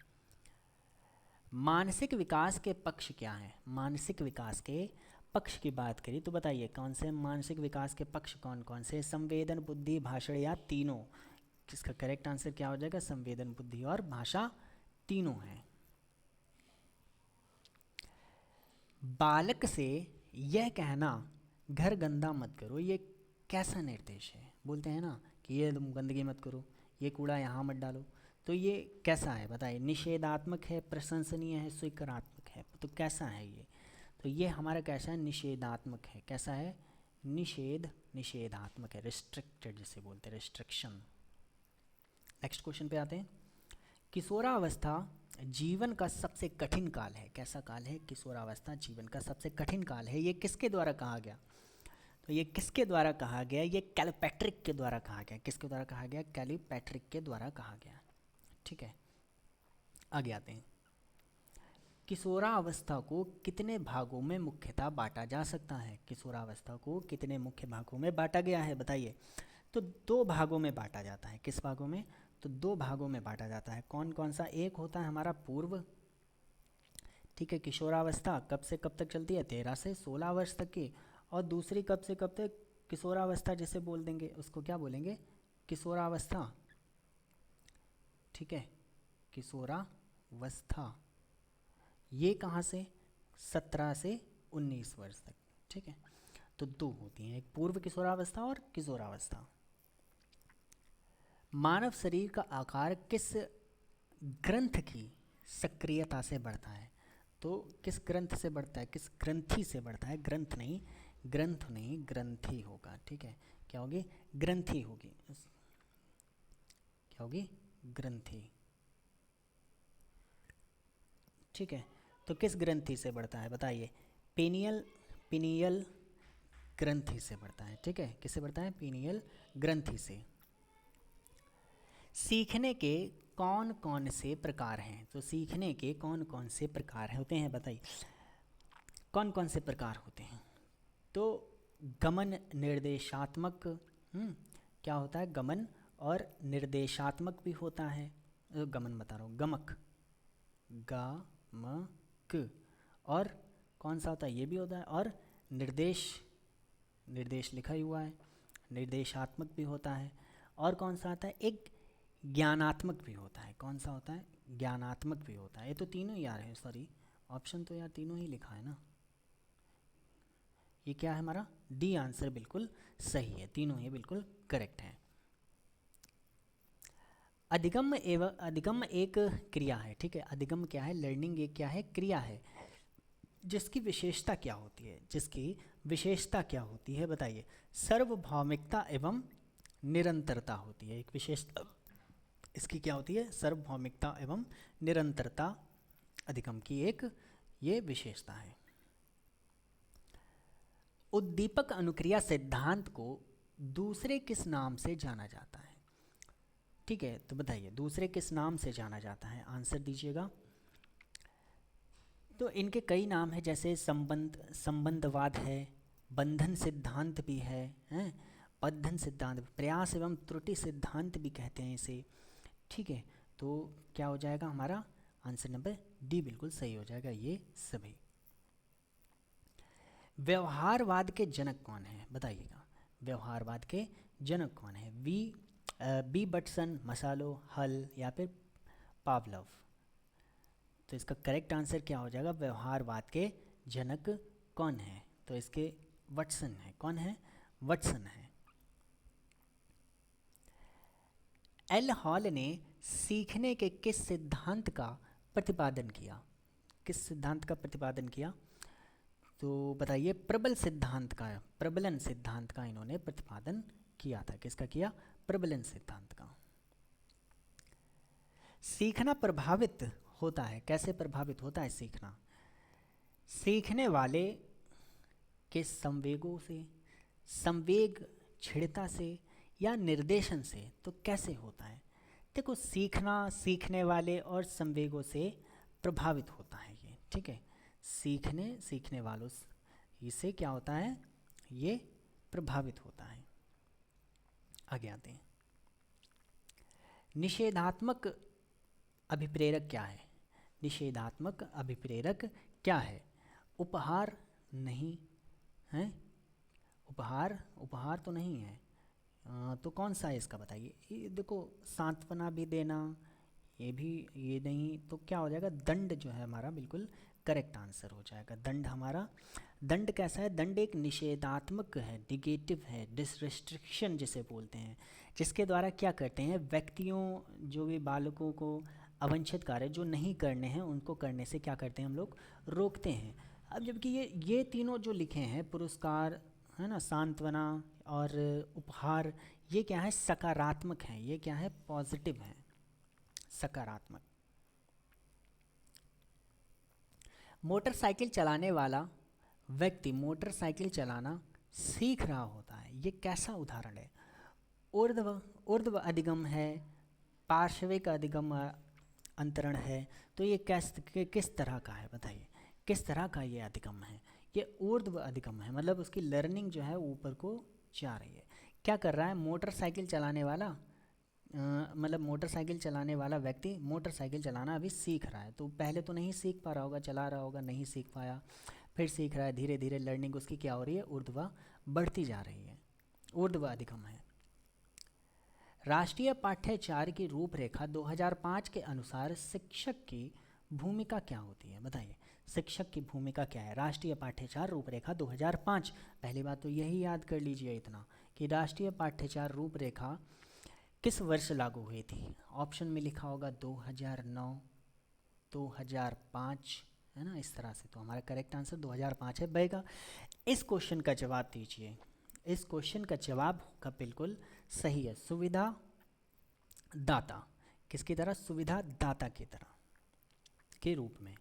मानसिक विकास के पक्ष क्या है? मानसिक विकास के पक्ष की बात करी तो बताइए कौन से मानसिक विकास के पक्ष कौन कौन से? संवेदन, बुद्धि, भाषण या तीनों? जिसका करेक्ट आंसर क्या हो जाएगा? संवेदन, बुद्धि और भाषा, तीनों हैं। बालक से यह कहना घर गंदा मत करो, ये कैसा निर्देश है? बोलते हैं ना कि ये तुम गंदगी मत करो, ये कूड़ा यहाँ मत डालो, तो ये कैसा है बताइए? निषेधात्मक है, प्रशंसनीय है, स्वीकारात्मक है? तो कैसा है ये? तो ये हमारा कैसा है? निषेधात्मक है। कैसा है? निषेधात्मक है, रिस्ट्रिक्टेड जिसे बोलते हैं, रिस्ट्रिक्शन। नेक्स्ट क्वेश्चन पे आते हैं। किशोरावस्था जीवन का सबसे कठिन काल है। कैसा काल है? किशोरावस्था जीवन का सबसे कठिन काल है। ये किसके द्वारा कहा गया? तो ये किसके द्वारा कहा गया? ये कैलपैट्रिक के द्वारा कहा गया। किसके द्वारा कहा गया? कैलपैट्रिक के द्वारा कहा गया। ठीक है, आगे आते हैं। किशोरावस्था को कितने भागों में मुख्यतः बांटा जा सकता है? किशोरावस्था को कितने मुख्य भागों में बांटा गया है बताइए? तो दो भागों में बांटा जाता है। किस भागों में? तो दो भागों में बांटा जाता है। कौन कौन सा? एक होता है हमारा पूर्व, ठीक है, किशोरावस्था कब से कब तक चलती है? 13 से 16 वर्ष तक की। और दूसरी कब से कब तक? किशोरावस्था जिसे बोल देंगे उसको क्या बोलेंगे? किशोरावस्था, ठीक है, किशोरावस्था। ये कहाँ से? 17 से 19 वर्ष तक। ठीक है, तो दो होती हैं, एक पूर्व किशोरावस्था और किशोरावस्था। मानव शरीर का आकार किस ग्रंथ की सक्रियता से बढ़ता है? तो किस ग्रंथ से बढ़ता है? किस ग्रंथि से बढ़ता है? ग्रंथ नहीं, ग्रंथ नहीं, ग्रंथि होगा। ठीक है, क्या होगी? ग्रंथि होगी। क्या होगी? ग्रंथि। ठीक है, तो किस ग्रंथि से बढ़ता है बताइए? पीनियल ग्रंथि से बढ़ता है। ठीक है, किससे बढ़ता है? पीनियल ग्रंथि से। सीखने के कौन कौन से प्रकार हैं? तो सीखने के कौन कौन से प्रकार होते हैं बताइए? कौन कौन से प्रकार होते हैं? तो गमन, निर्देशात्मक, क्या होता है? गमन और निर्देशात्मक भी होता है। गमन बता रहा हूँ, गमक, गमक। और कौन सा होता है? ये भी होता है। और निर्देश लिखा ही हुआ है, निर्देशात्मक भी होता है। और कौन सा आता है? एक ज्ञानात्मक भी होता है। कौन सा होता है? ज्ञानात्मक भी होता है। ये तो तीनों ही यार है, सॉरी ऑप्शन तो यार तीनों ही लिखा है ना। ये क्या है हमारा? डी आंसर बिल्कुल सही है, तीनों ही बिल्कुल करेक्ट हैं। अधिगम एवं अधिगम एक क्रिया है, ठीक है। अधिगम क्या है? लर्निंग एक क्या है? क्रिया है। जिसकी विशेषता क्या होती है? जिसकी विशेषता क्या होती है बताइए? सार्वभौमिकता एवं निरंतरता होती है। एक विशेषता इसकी क्या होती है? सार्वभौमिकता एवं निरंतरता अधिगम की एक ये विशेषता है। उद्दीपक अनुक्रिया सिद्धांत को दूसरे किस नाम से जाना जाता है? ठीक है, तो बताइए दूसरे किस नाम से जाना जाता है? आंसर दीजिएगा। तो इनके कई नाम हैं, जैसे संबंधवाद है, बंधन सिद्धांत भी है, हैं, बंधन सिद्धांत, प्रयास एवं त्रुटि सिद्धांत भी कहते हैं इसे। ठीक है, तो क्या हो जाएगा हमारा? आंसर नंबर डी बिल्कुल सही हो जाएगा, ये सभी। व्यवहारवाद के जनक कौन है बताइएगा? व्यवहारवाद के जनक कौन है? बी बटसन, मसालो, हल या फिर पावलोव? तो इसका करेक्ट आंसर क्या हो जाएगा? व्यवहारवाद के जनक कौन है? तो इसके वटसन है। कौन है? वटसन है। एल हॉल ने सीखने के किस सिद्धांत का प्रतिपादन किया? किस सिद्धांत का प्रतिपादन किया? तो बताइए। प्रबल सिद्धांत का, प्रबलन सिद्धांत का इन्होंने प्रतिपादन किया था। किसका किया? प्रबलन सिद्धांत का। सीखना प्रभावित होता है, कैसे प्रभावित होता है सीखना? सीखने वाले के संवेगों से, संवेग छिड़ता से या निर्देशन से? तो कैसे होता है? देखो, सीखना सीखने वाले और संवेगों से प्रभावित होता है ये, ठीक है। सीखने वालों इससे क्या होता है? ये प्रभावित होता है। आगे आते हैं। निषेधात्मक अभिप्रेरक क्या है? निषेधात्मक अभिप्रेरक क्या है? उपहार नहीं है? उपहार तो नहीं है। तो कौन सा है इसका बताइए? ये देखो, सांत्वना भी देना, ये नहीं, तो क्या हो जाएगा? दंड जो है हमारा बिल्कुल करेक्ट आंसर हो जाएगा। दंड हमारा, दंड कैसा है? दंड एक निषेधात्मक है, निगेटिव है, डिसरिस्ट्रिक्शन जिसे बोलते हैं, जिसके द्वारा क्या करते हैं? व्यक्तियों, जो भी बालकों को अवांछित कार्य जो नहीं करने हैं उनको करने से क्या करते हैं हम लोग? रोकते हैं। अब जबकि ये तीनों जो लिखे हैं, पुरस्कार है ना, सांत्वना और उपहार, ये क्या है? सकारात्मक हैं। ये क्या है? पॉजिटिव हैं, सकारात्मक। मोटरसाइकिल चलाने वाला व्यक्ति मोटरसाइकिल चलाना सीख रहा होता है, ये कैसा उदाहरण है? ऊर्ध्व अधिगम है, पार्श्विक अधिगम अंतरण है, तो ये किस तरह का है बताइए? किस तरह का ये अधिगम है? ये ऊर्ध्व अधिगम है, मतलब उसकी लर्निंग जो है ऊपर को जा रही है। क्या कर रहा है? मोटरसाइकिल चलाने वाला मतलब मोटरसाइकिल चलाने वाला व्यक्ति मोटरसाइकिल चलाना अभी सीख रहा है, तो पहले तो नहीं सीख पा रहा होगा, चला रहा होगा, नहीं सीख पाया, फिर सीख रहा है, धीरे धीरे लर्निंग उसकी क्या हो रही है? ऊर्ध्व बढ़ती जा रही है, ऊर्ध्व अधिगम है। राष्ट्रीय पाठ्यचर्या की रूपरेखा 2005 के अनुसार शिक्षक की भूमिका क्या होती है बताइए? शिक्षक की भूमिका क्या है? राष्ट्रीय पाठ्यचर्या रूपरेखा 2005, पहली बात तो यही याद कर लीजिए इतना कि राष्ट्रीय पाठ्यचर्या रूपरेखा किस वर्ष लागू हुई थी? ऑप्शन में लिखा होगा 2009, 2005, है ना, इस तरह से। तो हमारा करेक्ट आंसर 2005 है, बनेगा। इस क्वेश्चन का जवाब दीजिए। इस क्वेश्चन का जवाब का बिल्कुल सही है, सुविधा दाता। किसकी तरह? सुविधा दाता की तरह के रूप में।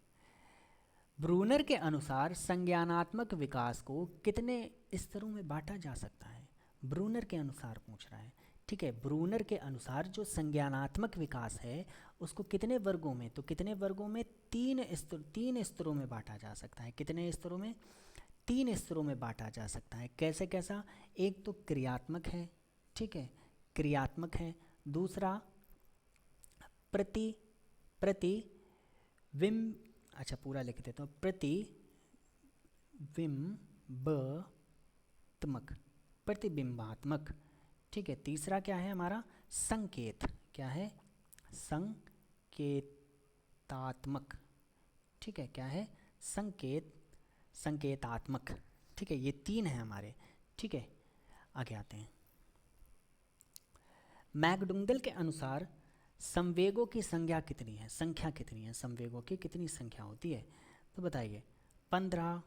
ब्रूनर के अनुसार संज्ञानात्मक विकास को कितने स्तरों में बांटा जा सकता है? ब्रूनर के अनुसार पूछ रहा है, ठीक है। ब्रूनर के अनुसार जो संज्ञानात्मक विकास है उसको कितने वर्गों में? तो कितने वर्गों में? तीन स्तरों में बांटा जा सकता है। कितने स्तरों में? 3 स्तरों में बांटा जा सकता है। कैसे कैसा? एक तो क्रियात्मक है, ठीक है, क्रियात्मक है। दूसरा प्रतिबिंब, अच्छा पूरा लिख देता हूँ, प्रतिबिंबात्मक, ठीक है। तीसरा क्या है हमारा? संकेत, क्या है? संकेतात्मक, ठीक है। क्या है? संकेतात्मक, ठीक है। ये 3 है हमारे, ठीक है। आगे आते हैं। मैकडुगल के अनुसार संवेगों की संख्या कितनी है, संख्या कितनी है, संवेगों की कितनी संख्या होती है? तो बताइए 15,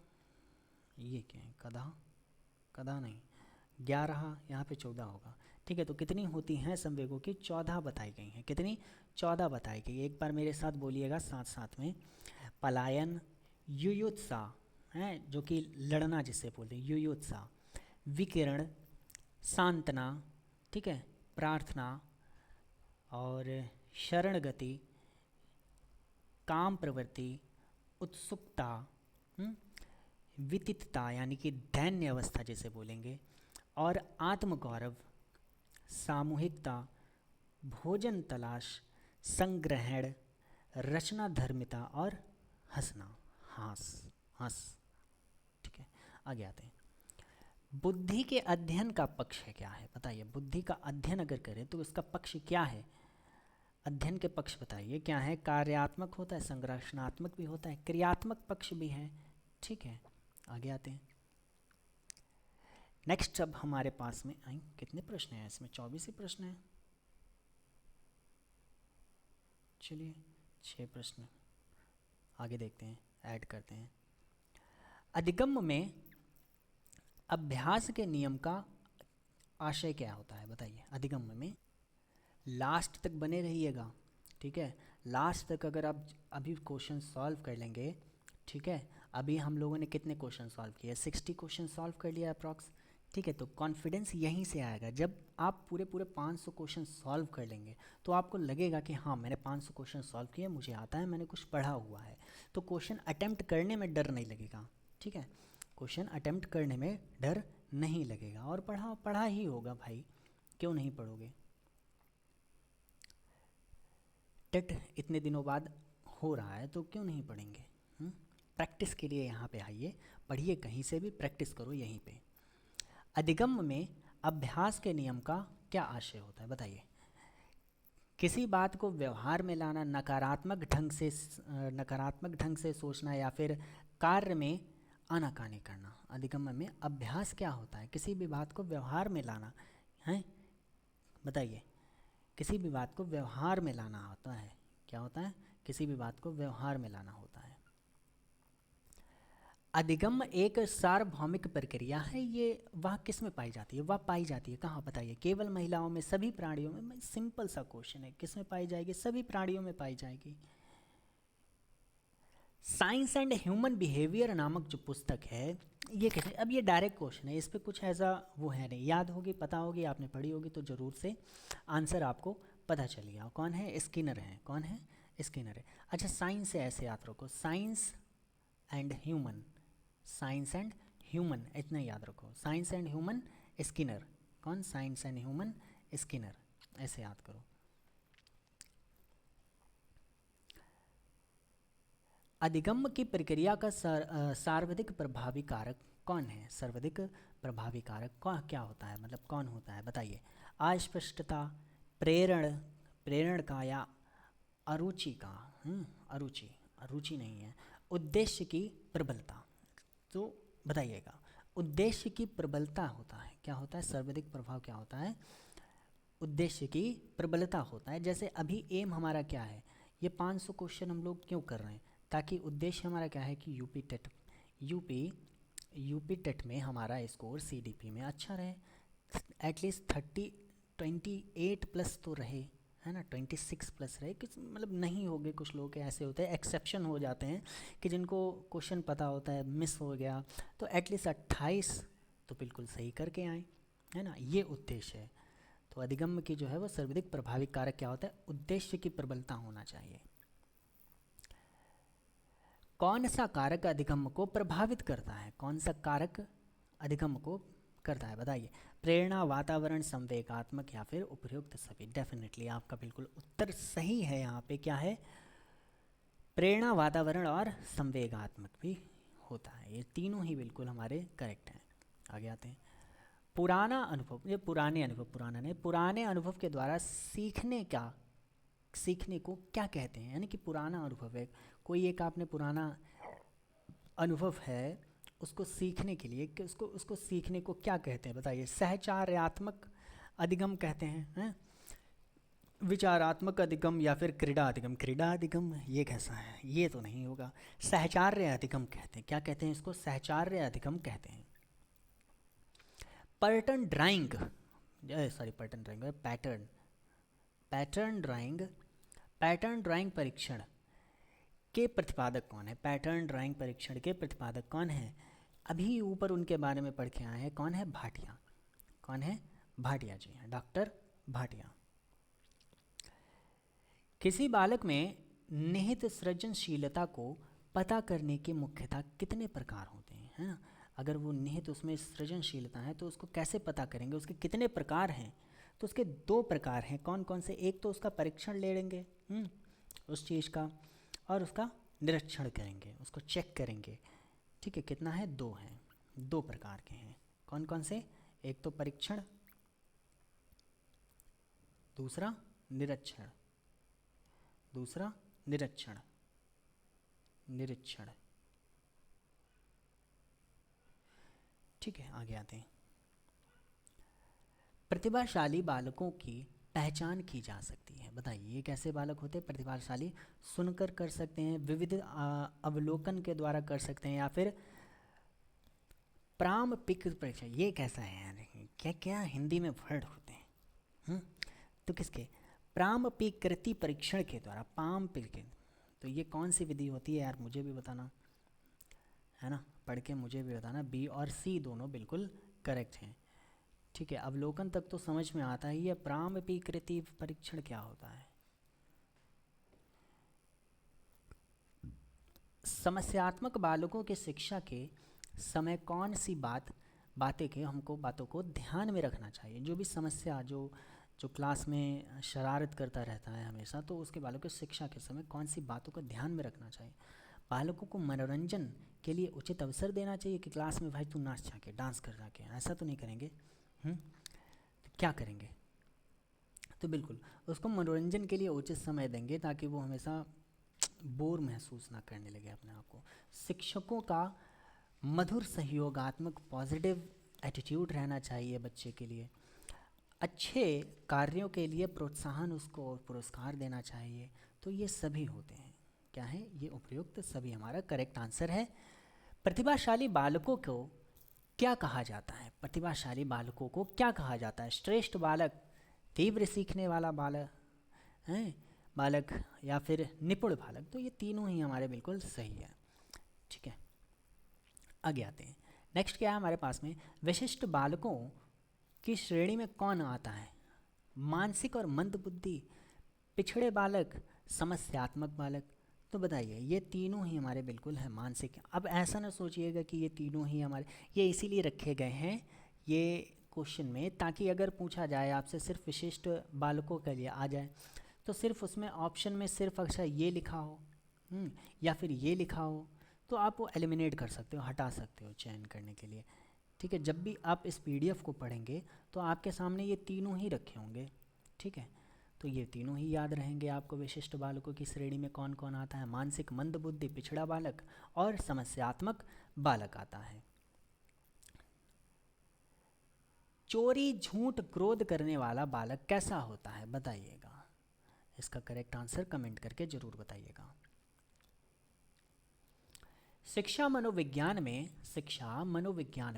ये क्या है, कदा, कदा नहीं, 11, यहाँ पे 14 होगा। ठीक है, तो कितनी होती हैं संवेगों की? 14 बताई गई हैं। कितनी? 14 बताई गई। एक बार मेरे साथ बोलिएगा साथ साथ में। पलायन, युयुत्सा है जो कि लड़ना जिसे बोलते हैं, युयुत्सा, विकिरण, सांत्वना, ठीक है, प्रार्थना, और शरण गति, काम प्रवृत्ति, उत्सुकता, वितितता यानी कि दैन्य अवस्था जिसे बोलेंगे, और आत्मगौरव, सामूहिकता, भोजन तलाश, संग्रहण, रचना धर्मिता, और हंसना, हंस। ठीक है, आगे आते हैं। बुद्धि के अध्ययन का पक्ष है क्या है? बताइए, बुद्धि का अध्ययन अगर करें तो इसका पक्ष क्या है? अध्ययन के पक्ष बताइए क्या है? कार्यात्मक होता है, संरचनात्मक भी होता है, क्रियात्मक पक्ष भी है। ठीक है, आगे आते हैं। नेक्स्ट अब हमारे पास में आई, कितने प्रश्न हैं इसमें? 24 ही प्रश्न हैं। चलिए 6 प्रश्न आगे देखते हैं, ऐड करते हैं। अधिगम में अभ्यास के नियम का आशय क्या होता है? बताइए। अधिगम में लास्ट तक बने रहिएगा, ठीक है। लास्ट तक अगर आप अभी क्वेश्चन सॉल्व कर लेंगे, ठीक है। अभी हम लोगों ने कितने क्वेश्चन सॉल्व किए? 60 क्वेश्चन सॉल्व कर लिया अप्रॉक्स, ठीक है। तो कॉन्फिडेंस यहीं से आएगा। जब आप पूरे 500 क्वेश्चन सॉल्व कर लेंगे तो आपको लगेगा कि हाँ मैंने 500 क्वेश्चन सॉल्व किए, मुझे आता है, मैंने कुछ पढ़ा हुआ है। तो क्वेश्चन अटेम्प्ट करने में डर नहीं लगेगा, ठीक है। क्वेश्चन अटेम्प्ट करने में डर नहीं लगेगा, और पढ़ा ही होगा भाई, क्यों नहीं पढ़ोगे। टेट इतने दिनों बाद हो रहा है तो क्यों नहीं पढ़ेंगे। प्रैक्टिस के लिए यहाँ पे आइए, पढ़िए, कहीं से भी प्रैक्टिस करो यहीं पे। अधिगम में अभ्यास के नियम का क्या आशय होता है? बताइए। किसी बात को व्यवहार में लाना, नकारात्मक ढंग से सोचना, या फिर कार्य में आनाकानी करना। अधिगम में अभ्यास क्या होता है? किसी भी बात को व्यवहार में लाना है। बताइए, किसी भी बात को व्यवहार में लाना होता है। क्या होता है? किसी भी बात को व्यवहार में लाना होता है। अधिगम एक सार्वभौमिक प्रक्रिया है। ये वह किस में पाई जाती है? वह पाई जाती है कहाँ? बताइए। केवल महिलाओं में, सभी प्राणियों में? सिंपल सा क्वेश्चन है, किस में पाई जाएगी? सभी प्राणियों में पाई जाएगी। साइंस एंड ह्यूमन बिहेवियर नामक जो पुस्तक है, ये कैसे? अब ये डायरेक्ट क्वेश्चन है, इस पर कुछ ऐसा वो है नहीं, याद होगी, पता होगी, आपने पढ़ी होगी तो ज़रूर से आंसर आपको पता चल गया। कौन है? स्किनर है। कौन है? स्किनर है। अच्छा, साइंस से ऐसे याद रखो, science and human, science and human, इतना याद रखो। Science and human Skinner. कौन? साइंस एंड ह्यूमन स्किनर, ऐसे याद करो। अधिगम की प्रक्रिया का सर्वाधिक प्रभावी कारक कौन है? सर्वाधिक प्रभावी कारक क्या होता है? मतलब कौन होता है? बताइए। अस्पष्टता, प्रेरण का, या अरुचि का? अरुचि नहीं है। उद्देश्य की प्रबलता, तो बताइएगा। उद्देश्य की प्रबलता होता है। क्या होता है? सर्वाधिक प्रभाव क्या होता है? उद्देश्य की प्रबलता होता है। जैसे अभी एम हमारा क्या है? ये 500 क्वेश्चन हम लोग क्यों कर रहे हैं? ताकि उद्देश्य हमारा क्या है कि यूपी टेट में हमारा स्कोर सीडीपी में अच्छा रहे, एटलीस्ट 28 प्लस तो रहे, है ना, 26 प्लस रहे। कुछ मतलब नहीं हो गए, कुछ लोग ऐसे होते हैं, एक्सेप्शन हो जाते हैं कि जिनको क्वेश्चन पता होता है, मिस हो गया, तो एटलीस्ट 28 तो बिल्कुल सही करके आए, है ना, ये उद्देश्य है। तो अधिगम की जो है वो सर्वाधिक प्रभावी कारक क्या होता है? उद्देश्य की प्रबलता होना चाहिए। कौन सा कारक अधिगम को प्रभावित करता है? कौन सा कारक अधिगम को करता है? बताइए। प्रेरणा, वातावरण, संवेगात्मक, या फिर उपयुक्त सभी? डेफिनेटली आपका बिल्कुल उत्तर सही है। यहाँ पे क्या है? प्रेरणा, वातावरण और संवेगात्मक भी होता है। ये तीनों ही बिल्कुल हमारे करेक्ट हैं। आगे आते हैं। पुराना अनुभव, ये पुराने अनुभव, पुराना नहीं, पुराने अनुभव के द्वारा सीखने को क्या कहते हैं? यानी कि पुराना अनुभव है, कोई एक आपने पुराना अनुभव है, उसको सीखने के लिए कि उसको सीखने को क्या कहते हैं? बताइए। सहचार्यात्मक अधिगम कहते हैं, विचारात्मक अधिगम या फिर क्रीड़ा अधिगम। क्रीड़ा अधिगम ये कैसा है, ये तो नहीं होगा। सहचार्य अधिगम कहते हैं, क्या कहते हैं इसको, सहचार्य अधिगम कहते हैं। Pattern drawing, sorry pattern drawing, pattern drawing परीक्षण के प्रतिपादक कौन है? पैटर्न ड्राइंग परीक्षण के प्रतिपादक कौन है? अभी ऊपर उनके बारे में पढ़ के आए हैं, कौन है? भाटिया। कौन है? भाटिया जी हैं, डॉक्टर भाटिया। किसी बालक में निहित सृजनशीलता को पता करने के मुख्यतः कितने प्रकार होते हैं, है ना? अगर वो निहित उसमें सृजनशीलता है तो उसको कैसे पता करेंगे, उसके कितने प्रकार हैं? तो उसके 2 प्रकार हैं। कौन कौन से? एक तो उसका परीक्षण ले लेंगे उस चीज़ का, और उसका निरीक्षण करेंगे, उसको चेक करेंगे। ठीक है, कितना है? 2 हैं, 2 प्रकार के हैं। कौन कौन से? एक तो परीक्षण, दूसरा निरीक्षण। दूसरा निरीक्षण, निरीक्षण। ठीक है, आगे आते हैं। प्रतिभाशाली बालकों की पहचान की जा सकती है। बताइए ये कैसे बालक होते हैं प्रतिभाशाली? सुनकर कर सकते हैं, विविध अवलोकन के द्वारा कर सकते हैं, या फिर प्रामपिक परीक्षण। ये कैसा है यार, क्या क्या हिंदी में वर्ड होते हैं। तो किसके? प्रामपिकृति परीक्षण के द्वारा, पामपिक। तो ये कौन सी विधि होती है यार, मुझे भी बताना, है ना? पढ़ के मुझे भी बताना। बी और सी दोनों बिल्कुल करेक्ट हैं। ठीक है, अवलोकन तक तो समझ में आता है। ये प्रामपिकृति परीक्षण क्या होता है? समस्यात्मक बालकों के शिक्षा के समय कौन सी बातों को ध्यान में रखना चाहिए? जो भी समस्या, जो क्लास में शरारत करता रहता है हमेशा, तो उसके बालकों की शिक्षा के समय कौन सी बातों को ध्यान में रखना चाहिए? बालकों को मनोरंजन के लिए उचित अवसर देना चाहिए कि क्लास में भाई तू नाच जाके, डांस कर जाके, ऐसा तो नहीं करेंगे। तो क्या करेंगे? तो बिल्कुल उसको मनोरंजन के लिए उचित समय देंगे ताकि वो हमेशा बोर महसूस ना करने लगे अपने आप को। शिक्षकों का मधुर सहयोगात्मक पॉजिटिव एटीट्यूड रहना चाहिए बच्चे के लिए। अच्छे कार्यों के लिए प्रोत्साहन उसको और पुरस्कार देना चाहिए। तो ये सभी होते हैं, क्या है? ये उपयुक्त सभी हमारा करेक्ट आंसर है। प्रतिभाशाली बालकों को क्या कहा जाता है? प्रतिभाशाली बालकों को क्या कहा जाता है? श्रेष्ठ बालक, तीव्र सीखने वाला बालक, या फिर निपुण बालक। तो ये तीनों ही हमारे बिल्कुल सही है। ठीक है, आगे आते हैं। नेक्स्ट क्या है हमारे पास में? विशिष्ट बालकों की श्रेणी में कौन आता है? मानसिक और मंदबुद्धि, पिछड़े बालक, समस्यात्मक बालक। तो बताइए ये तीनों ही हमारे बिल्कुल है मानसिक। अब ऐसा ना सोचिएगा कि ये तीनों ही हमारे, ये इसीलिए रखे गए हैं ये क्वेश्चन में, ताकि अगर पूछा जाए आपसे सिर्फ विशिष्ट बालकों के लिए आ जाए तो सिर्फ उसमें ऑप्शन में सिर्फ अक्सर ये लिखा हो या फिर ये लिखा हो, तो आप वो एलिमिनेट कर सकते हो, हटा सकते हो चयन करने के लिए। ठीक है, जब भी आप इस पीडीएफ को पढ़ेंगे तो आपके सामने ये तीनों ही रखे होंगे। ठीक है, तो ये तीनों ही याद रहेंगे आपको। विशिष्ट बालकों की श्रेणी में कौन कौन आता है? मानसिक मंदबुद्धि, पिछड़ा बालक और समस्यात्मक बालक आता है। चोरी, झूठ, क्रोध करने वाला बालक कैसा होता है? बताइएगा। इसका करेक्ट आंसर कमेंट करके जरूर बताइएगा। शिक्षा मनोविज्ञान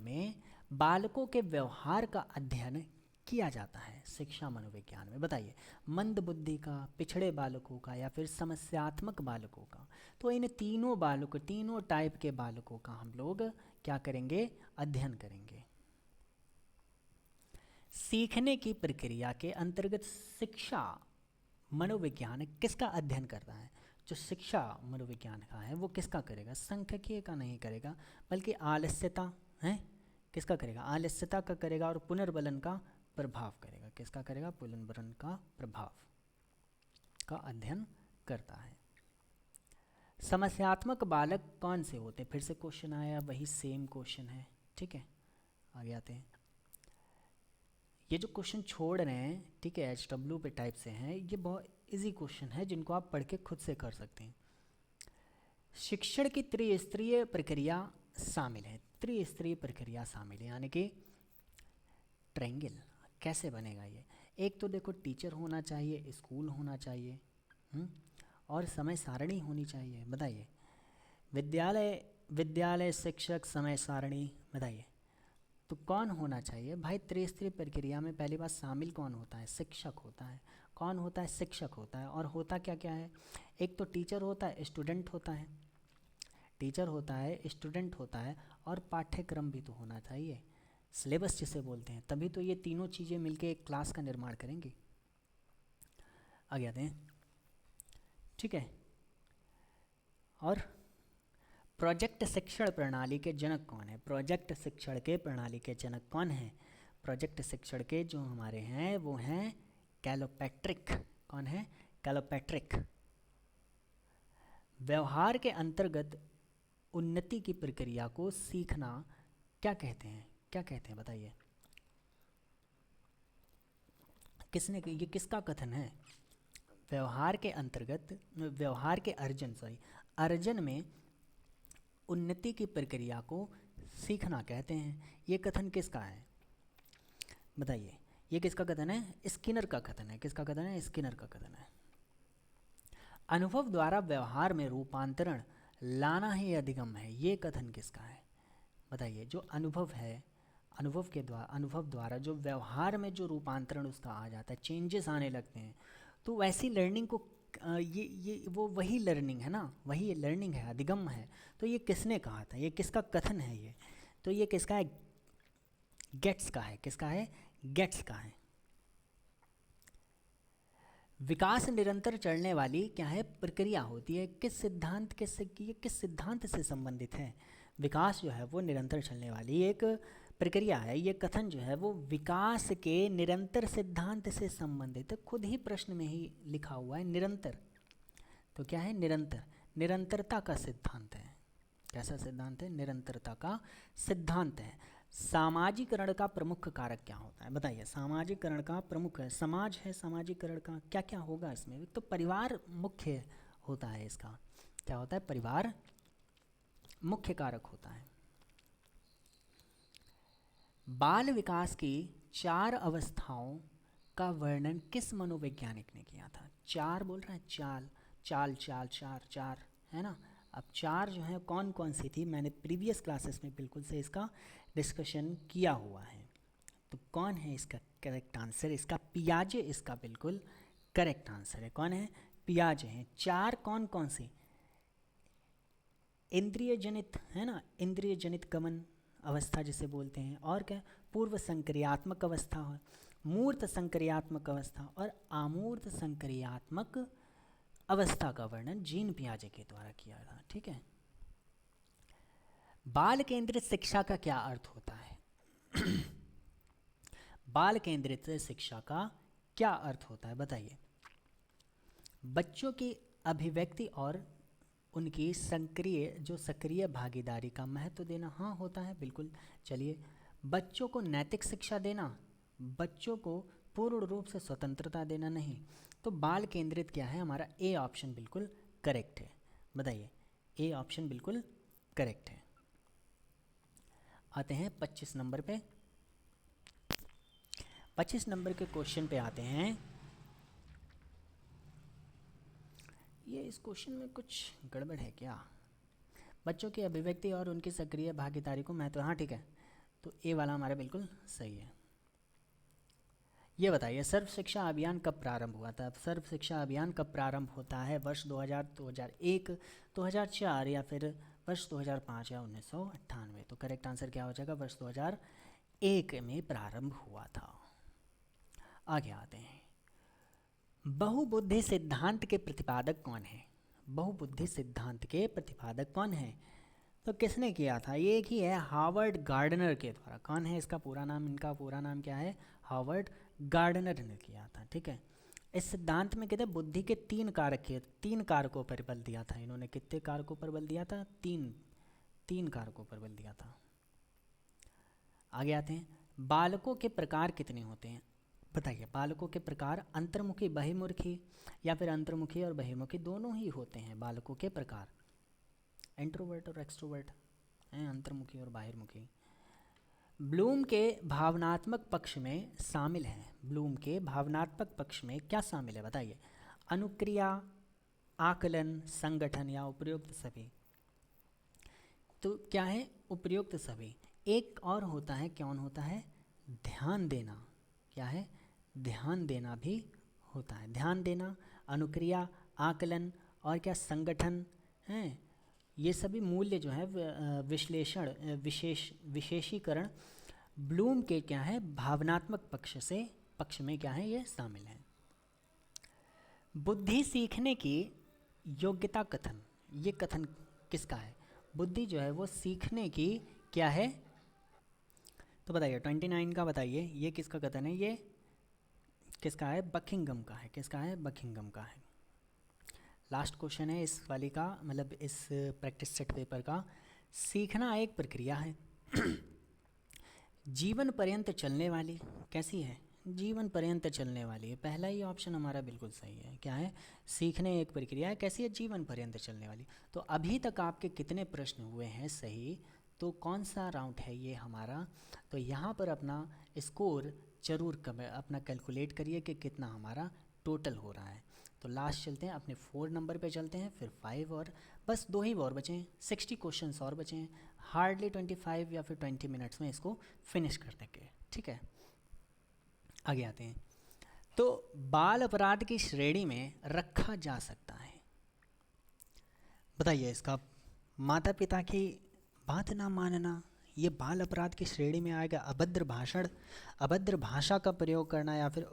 में बालकों के व्यवहार का अध्ययन किया जाता है। शिक्षा मनोविज्ञान में बताइए, मंद बुद्धि का, पिछड़े बालकों का, या फिर समस्यात्मक बालकों का। तो इन तीनों बालकों, तीनों टाइप के बालकों का हम लोग क्या करेंगे? अध्ययन करेंगे। सीखने की प्रक्रिया के अंतर्गत शिक्षा मनोविज्ञान किसका अध्ययन करता है? जो शिक्षा मनोविज्ञान का है वो किसका करेगा? सांख्यिकीय का नहीं करेगा, बल्कि आलस्यता है किसका करेगा? आलस्यता का करेगा, और पुनर्बलन का प्रभाव करेगा। किसका करेगा? पुनर्बलन का प्रभाव का अध्ययन करता है। समस्यात्मक बालक कौन से होते हैं? फिर से क्वेश्चन आया, वही सेम क्वेश्चन है। ठीक है, आगे आते हैं। ये जो क्वेश्चन छोड़ रहे हैं, ठीक है, HW पे टाइप से हैं, ये बहुत इजी क्वेश्चन है जिनको आप पढ़ के खुद से कर सकते हैं। शिक्षण की त्रिस्तरीय प्रक्रिया शामिल है। त्रिस्तरीय प्रक्रिया शामिल है, यानी कि ट्रायंगल कैसे बनेगा? ये एक तो देखो टीचर होना चाहिए, स्कूल होना चाहिए, और समय सारणी होनी चाहिए। बताइए, विद्यालय, विद्यालय, शिक्षक, समय सारणी, बताइए तो कौन होना चाहिए भाई? त्रिस्तरीय प्रक्रिया में पहली बात शामिल कौन होता है? शिक्षक होता है। कौन होता है? शिक्षक होता है। और होता क्या क्या है? एक तो टीचर होता है, स्टूडेंट होता है, टीचर होता है, स्टूडेंट होता है, और पाठ्यक्रम भी तो होना चाहिए, सिलेबस जिसे बोलते हैं। तभी तो ये तीनों चीज़ें मिलके एक क्लास का निर्माण करेंगी। आगे आते हैं, ठीक है। और प्रोजेक्ट शिक्षण प्रणाली के जनक कौन है? प्रोजेक्ट शिक्षण के प्रणाली के जनक कौन है? प्रोजेक्ट शिक्षण के जो हमारे हैं वो हैं कैलोपैट्रिक। कौन है? कैलोपैट्रिक। व्यवहार के अंतर्गत उन्नति की प्रक्रिया को सीखना क्या कहते हैं? क्या कहते हैं बताइए? किसने, ये किसका कथन है? व्यवहार के अंतर्गत, व्यवहार के अर्जन, सॉरी, अर्जन में उन्नति की प्रक्रिया को सीखना कहते हैं। ये कथन किसका है बताइए? ये किसका कथन है? स्किनर का कथन है। किसका कथन है? स्किनर का कथन है। अनुभव द्वारा व्यवहार में रूपांतरण लाना ही अधिगम है, ये कथन किसका है बताइए? जो अनुभव है, अनुभव के द्वारा, अनुभव द्वारा जो व्यवहार में जो रूपांतरण उसका आ जाता है, चेंजेस आने लगते हैं, तो वैसी लर्निंग को ये वो वही लर्निंग है ना, वही लर्निंग है, अधिगम है। तो ये किसने कहा था? ये किसका कथन है ये? तो ये किसका है? गेट्स का है। किसका है? गेट्स का है। विकास निरंतर चलने वाली क्या है? प्रक्रिया होती है। किस सिद्धांत के से, ये किस सिद्धांत से संबंधित है? विकास जो है वो निरंतर चलने वाली एक प्रक्रिया है। ये कथन जो है वो विकास के निरंतर सिद्धांत से संबंधित है। खुद ही प्रश्न में ही लिखा हुआ है निरंतर। तो क्या है? निरंतर, निरंतरता का सिद्धांत है। कैसा सिद्धांत है? निरंतरता का सिद्धांत है। सामाजिकरण का प्रमुख कारक क्या होता है बताइए? सामाजिकरण का प्रमुख है, समाज है, सामाजिकरण का क्या क्या होगा इसमें? तो परिवार मुख्य होता है इसका। क्या होता है? परिवार मुख्य कारक होता है। बाल विकास की 4 अवस्थाओं का वर्णन किस मनोवैज्ञानिक ने किया था? 4 बोल रहा है, चाल, चाल, चाल, चार, चार, है ना। अब 4 जो है कौन कौन सी थी? मैंने प्रीवियस क्लासेस में बिल्कुल से इसका डिस्कशन किया हुआ है। तो कौन है इसका करेक्ट आंसर? इसका पियाजे इसका बिल्कुल करेक्ट आंसर है। कौन है? पियाजे हैं। 4 कौन कौन से? इंद्रिय जनित, है ना, इंद्रिय जनित गमन अवस्था जिसे बोलते हैं, और क्या? पूर्व संक्रियात्मक अवस्था है, मूर्त संक्रियात्मक अवस्था और अमूर्त संक्रियात्मक अवस्था का वर्णन जीन पियाजे के द्वारा किया था। ठीक है। बाल केंद्रित शिक्षा का क्या अर्थ होता है? बाल केंद्रित शिक्षा का क्या अर्थ होता है बताइए? बच्चों की अभिव्यक्ति और उनकी सक्रिय भागीदारी का महत्व देना। हाँ, होता है बिल्कुल। चलिए, बच्चों को नैतिक शिक्षा देना, बच्चों को पूर्ण रूप से स्वतंत्रता देना नहीं। तो बाल केंद्रित क्या है हमारा? ए ऑप्शन बिल्कुल करेक्ट है। बताइए, ए ऑप्शन बिल्कुल करेक्ट है। आते हैं 25 नंबर पे। 25 नंबर के क्वेश्चन पे आते हैं। ये इस क्वेश्चन में कुछ गड़बड़ है क्या? बच्चों की अभिव्यक्ति और उनकी सक्रिय भागीदारी को महत्व, हाँ ठीक है, तो ए वाला हमारा बिल्कुल सही है। ये बताइए, सर्व शिक्षा अभियान कब प्रारंभ हुआ था? सर्व शिक्षा अभियान कब प्रारंभ होता है? वर्ष 2000, 2001, 2004 या फिर वर्ष 2005 या 1998? तो करेक्ट आंसर क्या हो जाएगा? वर्ष 2001 में प्रारंभ हुआ था। आगे आते हैं। बहुबुद्धि सिद्धांत के प्रतिपादक कौन है? बहुबुद्धि सिद्धांत के प्रतिपादक कौन है? तो किसने किया था? ये एक ही है, हार्वर्ड गार्डनर के द्वारा। कौन है इसका पूरा नाम? इनका पूरा नाम क्या है? हार्वर्ड गार्डनर ने किया था। ठीक है। इस सिद्धांत में कहते हैं बुद्धि के 3 कारक, 3 कारकों पर बल दिया था इन्होंने। कितने कारकों पर बल दिया था? 3 कारकों पर बल दिया था। आगे आते हैं। बालकों के प्रकार कितने होते हैं बताइए? बालकों के प्रकार अंतर्मुखी, बहिर्मुखी, या फिर अंतर्मुखी और बहिर्मुखी दोनों ही होते हैं बालकों के प्रकार। इंट्रोवर्ट और एक्सट्रोवर्ट हैं, अंतर्मुखी और बाहिर्मुखी। ब्लूम के भावनात्मक पक्ष में शामिल हैं। ब्लूम के भावनात्मक पक्ष में क्या शामिल है बताइए? अनुक्रिया, आकलन, संगठन या उपयुक्त सभी। तो क्या है? उपयुक्त सभी। एक और होता है, कौन होता है? ध्यान देना। क्या है? ध्यान देना भी होता है। ध्यान देना, अनुक्रिया, आकलन और क्या? संगठन हैं। ये सभी मूल्य जो है विश्लेषण विशेषीकरण ब्लूम के क्या है? भावनात्मक पक्ष में क्या है? ये शामिल है। बुद्धि सीखने की योग्यता कथन, ये कथन किसका है? बुद्धि जो है वो सीखने की क्या है? तो बताइए 29 का बताइए, ये किसका कथन है? ये किसका है? बकिंघम का है। किसका है? बकिंघम का है। लास्ट क्वेश्चन है इस वाली का, मतलब इस प्रैक्टिस सेट पेपर का। सीखना एक प्रक्रिया है जीवन पर्यंत चलने वाली। कैसी है? जीवन पर्यंत चलने वाली है। पहला ही ऑप्शन हमारा बिल्कुल सही है। क्या है? सीखने एक प्रक्रिया है। कैसी है? जीवन पर्यंत चलने वाली। तो अभी तक आपके कितने प्रश्न हुए हैं सही? तो कौन सा राउंड है ये हमारा? तो यहाँ पर अपना स्कोर जरूर अपना कैलकुलेट करिए कि कितना हमारा टोटल हो रहा है। तो लास्ट चलते हैं, अपने 4 नंबर पे चलते हैं, फिर 5 और बस 2 ही और बचे हैं। 60 क्वेश्चंस और बचे हैं। हार्डली 25 या फिर 20 मिनट्स में इसको फिनिश कर देंगे। ठीक है, आगे आते हैं। तो बाल अपराध की श्रेणी में रखा जा सकता है। बताइए इसका? माता पिता की बात ना मानना, ये बाल अपराध की श्रेणी में आएगा। अभद्र भाषण, अभद्र भाषा का प्रयोग करना, या फिर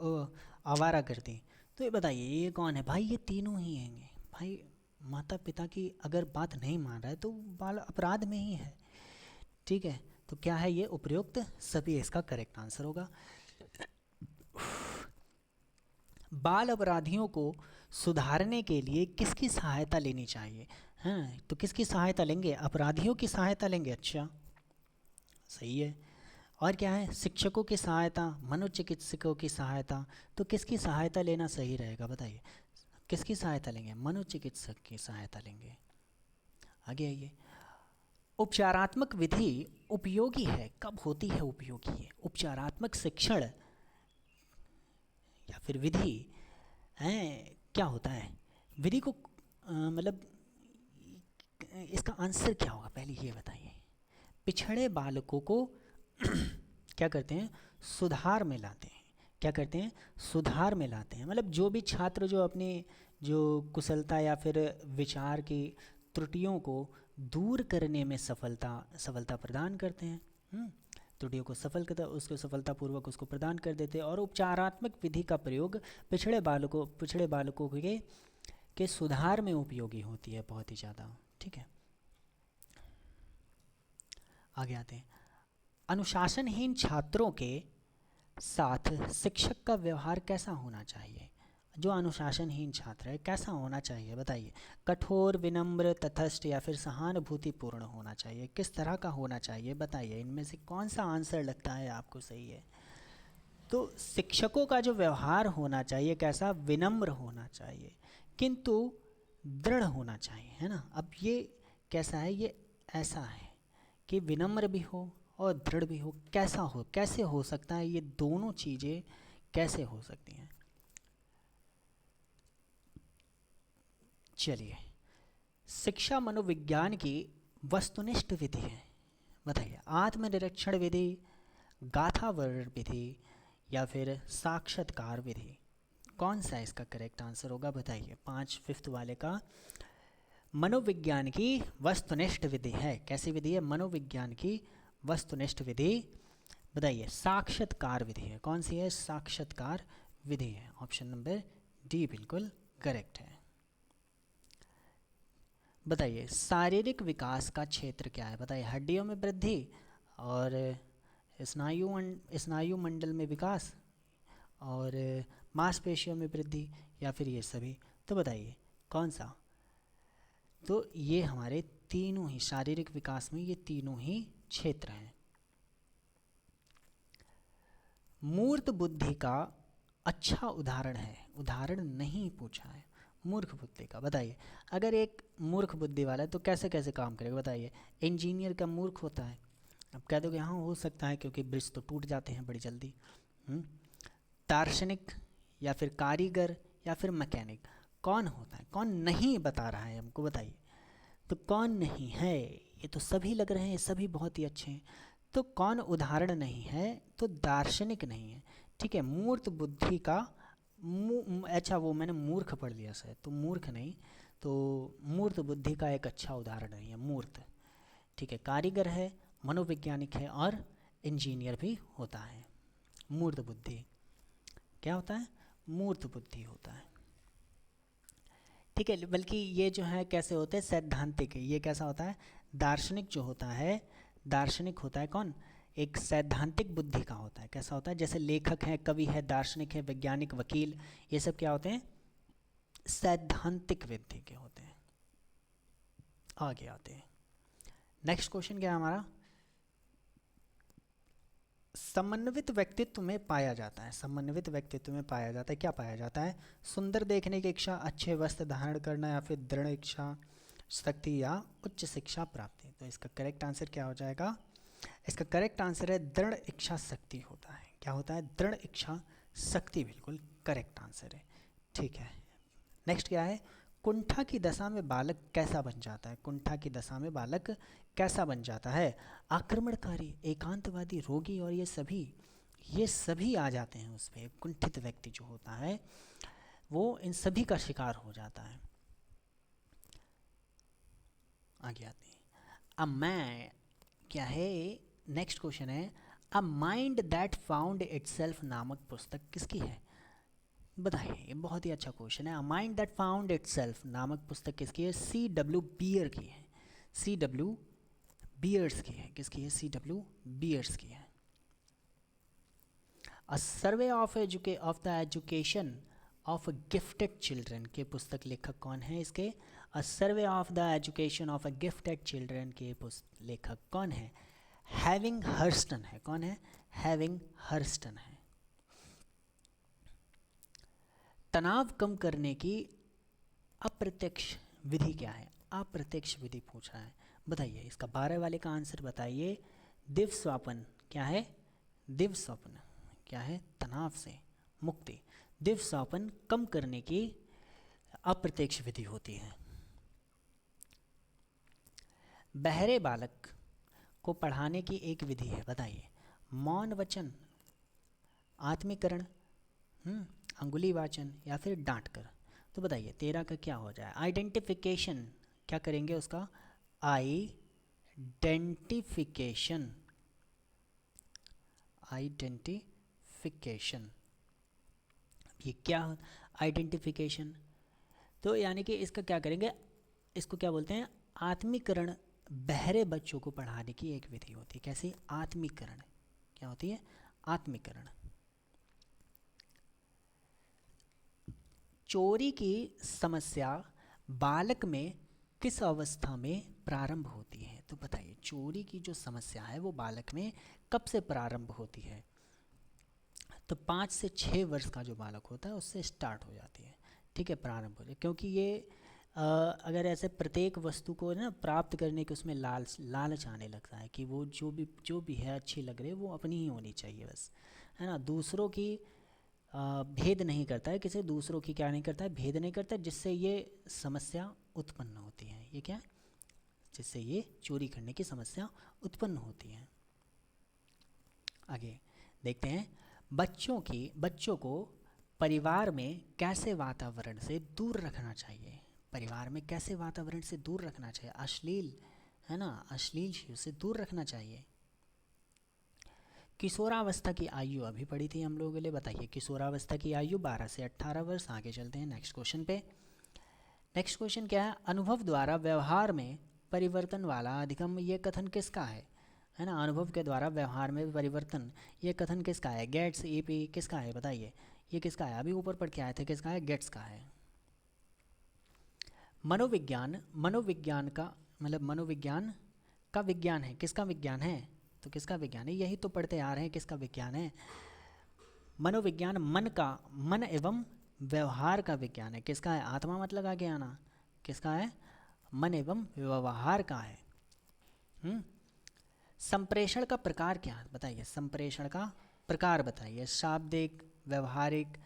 आवारागर्दी। तो ये बताइए ये कौन है भाई? ये तीनों ही हैं भाई। माता पिता की अगर बात नहीं मान रहा है तो बाल अपराध में ही है। ठीक है, तो क्या है ये? उपयुक्त सभी इसका करेक्ट आंसर होगा। बाल अपराधियों को सुधारने के लिए किसकी सहायता लेनी चाहिए? हाँ, तो किसकी सहायता लेंगे? अपराधियों की सहायता लेंगे। अच्छा, सही है। और क्या है? शिक्षकों की सहायता, मनोचिकित्सकों की सहायता। तो किसकी सहायता लेना सही रहेगा बताइए? किसकी सहायता लेंगे? मनोचिकित्सक की सहायता लेंगे। आगे आइए। उपचारात्मक विधि उपयोगी है। कब होती है उपयोगी है? उपचारात्मक शिक्षण या फिर विधि है, क्या होता है? विधि को मतलब इसका आंसर क्या होगा पहले ये बताइए? पिछड़े बालकों को क्या करते हैं? सुधार में लाते हैं। क्या करते हैं? सुधार में लाते हैं। मतलब जो भी छात्र जो अपनी जो कुशलता या फिर विचार की त्रुटियों को दूर करने में सफलता प्रदान करते हैं। त्रुटियों को उसको सफलतापूर्वक उसको प्रदान कर देते हैं। और उपचारात्मक विधि का प्रयोग पिछड़े बालकों के सुधार में उपयोगी होती है बहुत ही ज़्यादा। ठीक है, आगे आते हैं। अनुशासनहीन छात्रों के साथ शिक्षक का व्यवहार कैसा होना चाहिए? जो अनुशासनहीन छात्र है कैसा होना चाहिए बताइए? कठोर, विनम्र, तटस्थ या फिर सहानुभूतिपूर्ण होना चाहिए? किस तरह का होना चाहिए बताइए? इनमें से कौन सा आंसर लगता है आपको सही है? तो शिक्षकों का जो व्यवहार होना चाहिए कैसा? विनम्र होना चाहिए, किंतु दृढ़ होना चाहिए, है ना। अब ये कैसा है? ये ऐसा है कि विनम्र भी हो और दृढ़ भी हो। कैसे हो सकता है? ये दोनों चीज़ें कैसे हो सकती हैं? चलिए, शिक्षा मनोविज्ञान की वस्तुनिष्ठ विधि है। बताइए, आत्मनिरीक्षण विधि, गाथावर्णन विधि या फिर साक्षात्कार विधि? कौन सा इसका करेक्ट आंसर होगा बताइए? 5 वाले का मनोविज्ञान की वस्तुनिष्ठ विधि है। कैसी विधि है? मनोविज्ञान की वस्तुनिष्ठ विधि। बताइए, साक्षात्कार विधि है। कौन सी है? साक्षात्कार विधि है। ऑप्शन नंबर डी बिल्कुल करेक्ट है। बताइए, शारीरिक विकास का क्षेत्र क्या है? बताइए, हड्डियों में वृद्धि और स्नायु मंडल में विकास और मांसपेशियों में वृद्धि, या फिर ये सभी? तो बताइए कौन सा? तो ये हमारे तीनों ही शारीरिक विकास में ये तीनों ही क्षेत्र हैं। मूर्त बुद्धि का अच्छा उदाहरण है। उदाहरण नहीं पूछा है मूर्ख बुद्धि का। बताइए, अगर एक मूर्ख बुद्धि वाला है तो कैसे कैसे काम करेगा बताइए? इंजीनियर का मूर्ख होता है, अब कह दोगे हाँ हो सकता है क्योंकि ब्रिज तो टूट जाते हैं बड़ी जल्दी। दार्शनिक या फिर कारीगर या फिर मैकेनिक, कौन होता है? कौन नहीं बता रहा है हमको, बताइए। तो कौन नहीं है? ये तो सभी लग रहे हैं, सभी बहुत ही अच्छे हैं। तो कौन उदाहरण नहीं है? तो दार्शनिक नहीं है। ठीक है, मूर्त बुद्धि का अच्छा वो मैंने मूर्ख पढ़ लिया सर, तो मूर्ख नहीं, तो मूर्त बुद्धि का एक अच्छा उदाहरण नहीं है मूर्त। ठीक है, कारीगर है, मनोवैज्ञानिक है और इंजीनियर भी होता है। मूर्त बुद्धि क्या होता है? मूर्त बुद्धि होता है। ठीक है, बल्कि ये जो है कैसे होते हैं? सैद्धांतिक। ये कैसा होता है? दार्शनिक जो होता है, दार्शनिक होता है कौन? एक सैद्धांतिक बुद्धि का होता है। कैसा होता है? जैसे लेखक है, कवि है, दार्शनिक है, वैज्ञानिक, वकील, ये सब क्या होते हैं? सैद्धांतिक बुद्धि के होते हैं। आगे आते हैं, नेक्स्ट क्वेश्चन क्या है हमारा? समन्वित व्यक्तित्व में पाया जाता है, समन्वित व्यक्तित्व में पाया जाता है, क्या पाया जाता है? सुंदर देखने की इच्छा, अच्छे वस्त्र धारण करना, या फिर दृढ़ इच्छा शक्ति या उच्च शिक्षा प्राप्ति। तो इसका करेक्ट आंसर क्या हो जाएगा? इसका करेक्ट आंसर है दृढ़ इच्छा शक्ति होता है। क्या होता है? दृढ़ इच्छा शक्ति, बिल्कुल करेक्ट आंसर है। ठीक है, नेक्स्ट क्या है? कुंठा की दशा में बालक कैसा बन जाता है? कुंठा की दशा में बालक कैसा बन जाता है? आक्रमणकारी, एकांतवादी, रोगी और ये सभी आ जाते हैं उस पर। कुंठित व्यक्ति जो होता है वो इन सभी का शिकार हो जाता है। आगे आते हैं, अब मैं क्या है, नेक्स्ट क्वेश्चन है, a mind that found itself नामक पुस्तक किसकी है? बताइए, ये बहुत ही अच्छा क्वेश्चन है। A mind that found itself नामक पुस्तक किसकी है? C.W. बियर की है। C.W. बियर्स की है। किसकी है? C.W. बियर्स की है। A survey of the education of gifted children के पुस्तक लेखक कौन है इसके? A survey of the education of a gifted children के लेखक कौन है? हैविंग हर्स्टन है। कौन है? हैविंग हर्स्टन है। तनाव कम करने की अप्रत्यक्ष विधि क्या है? अप्रत्यक्ष विधि पूछा है, बताइए। इसका 12 वाले का आंसर बताइए। दिव्य स्वप्न क्या है? दिव्य स्वप्न क्या है? तनाव से मुक्ति। दिव्य स्वप्न कम करने की अप्रत्यक्ष विधि होती है। बहरे बालक को पढ़ाने की एक विधि है, बताइए। मौन वचन, आत्मीकरण, अंगुली वाचन या फिर डांट कर। तो बताइए 13 का क्या हो जाए? आइडेंटिफिकेशन, क्या करेंगे उसका? आइडेंटिफिकेशन, आइडेंटिफिकेशन, ये क्या आइडेंटिफिकेशन? तो यानी कि इसका क्या करेंगे? इसको क्या बोलते हैं? आत्मीकरण। बहरे बच्चों को पढ़ाने की एक विधि होती है। कैसी? आत्मीकरण। क्या होती है? आत्मीकरण। चोरी की समस्या बालक में किस अवस्था में प्रारंभ होती है? तो बताइए, चोरी की जो समस्या है वो बालक में कब से प्रारंभ होती है? तो 5 से 6 वर्ष का जो बालक होता है उससे स्टार्ट हो जाती है। ठीक है, प्रारंभ हो जाए, क्योंकि ये अगर ऐसे प्रत्येक वस्तु को ना प्राप्त करने के उसमें लालच आने लगता है कि वो जो भी है अच्छी लग रही है, वो अपनी ही होनी चाहिए बस, है ना। दूसरों की भेद नहीं करता है, किसी दूसरों की क्या नहीं करता है? भेद नहीं करता, जिससे ये समस्या उत्पन्न होती है। ये क्या? जिससे ये चोरी करने की समस्या उत्पन्न होती है। आगे देखते हैं, बच्चों को परिवार में कैसे वातावरण से दूर रखना चाहिए? परिवार में कैसे वातावरण से दूर रखना चाहिए? अश्लील, है ना, अश्लील चीज़ से दूर रखना चाहिए। किशोरावस्था की आयु अभी पढ़ी थी हम लोगों के लिए, बताइए। किशोरावस्था की आयु 12 से 18 वर्ष। आगे चलते हैं नेक्स्ट क्वेश्चन पे। नेक्स्ट क्वेश्चन क्या है? अनुभव द्वारा व्यवहार में परिवर्तन वाला अधिगम, ये कथन किसका है ना? अनुभव के द्वारा व्यवहार में परिवर्तन, ये कथन किसका है? गेट्स, ईपी, किसका है? बताइए, ये किसका है? अभी ऊपर पढ़ के आए थे, किसका है? गेट्स का है। मनोविज्ञान का मतलब मनोविज्ञान का विज्ञान है। किसका विज्ञान है? तो किसका विज्ञान है? यही तो पढ़ते आ रहे हैं, किसका विज्ञान है? मनोविज्ञान मन एवं व्यवहार का विज्ञान है। किसका है? आत्मा मत लगा के आना। किसका है? मन एवं व्यवहार का है। संप्रेषण का प्रकार क्या है बताइए, संप्रेषण का प्रकार बताइए, शाब्दिक, व्यवहारिक,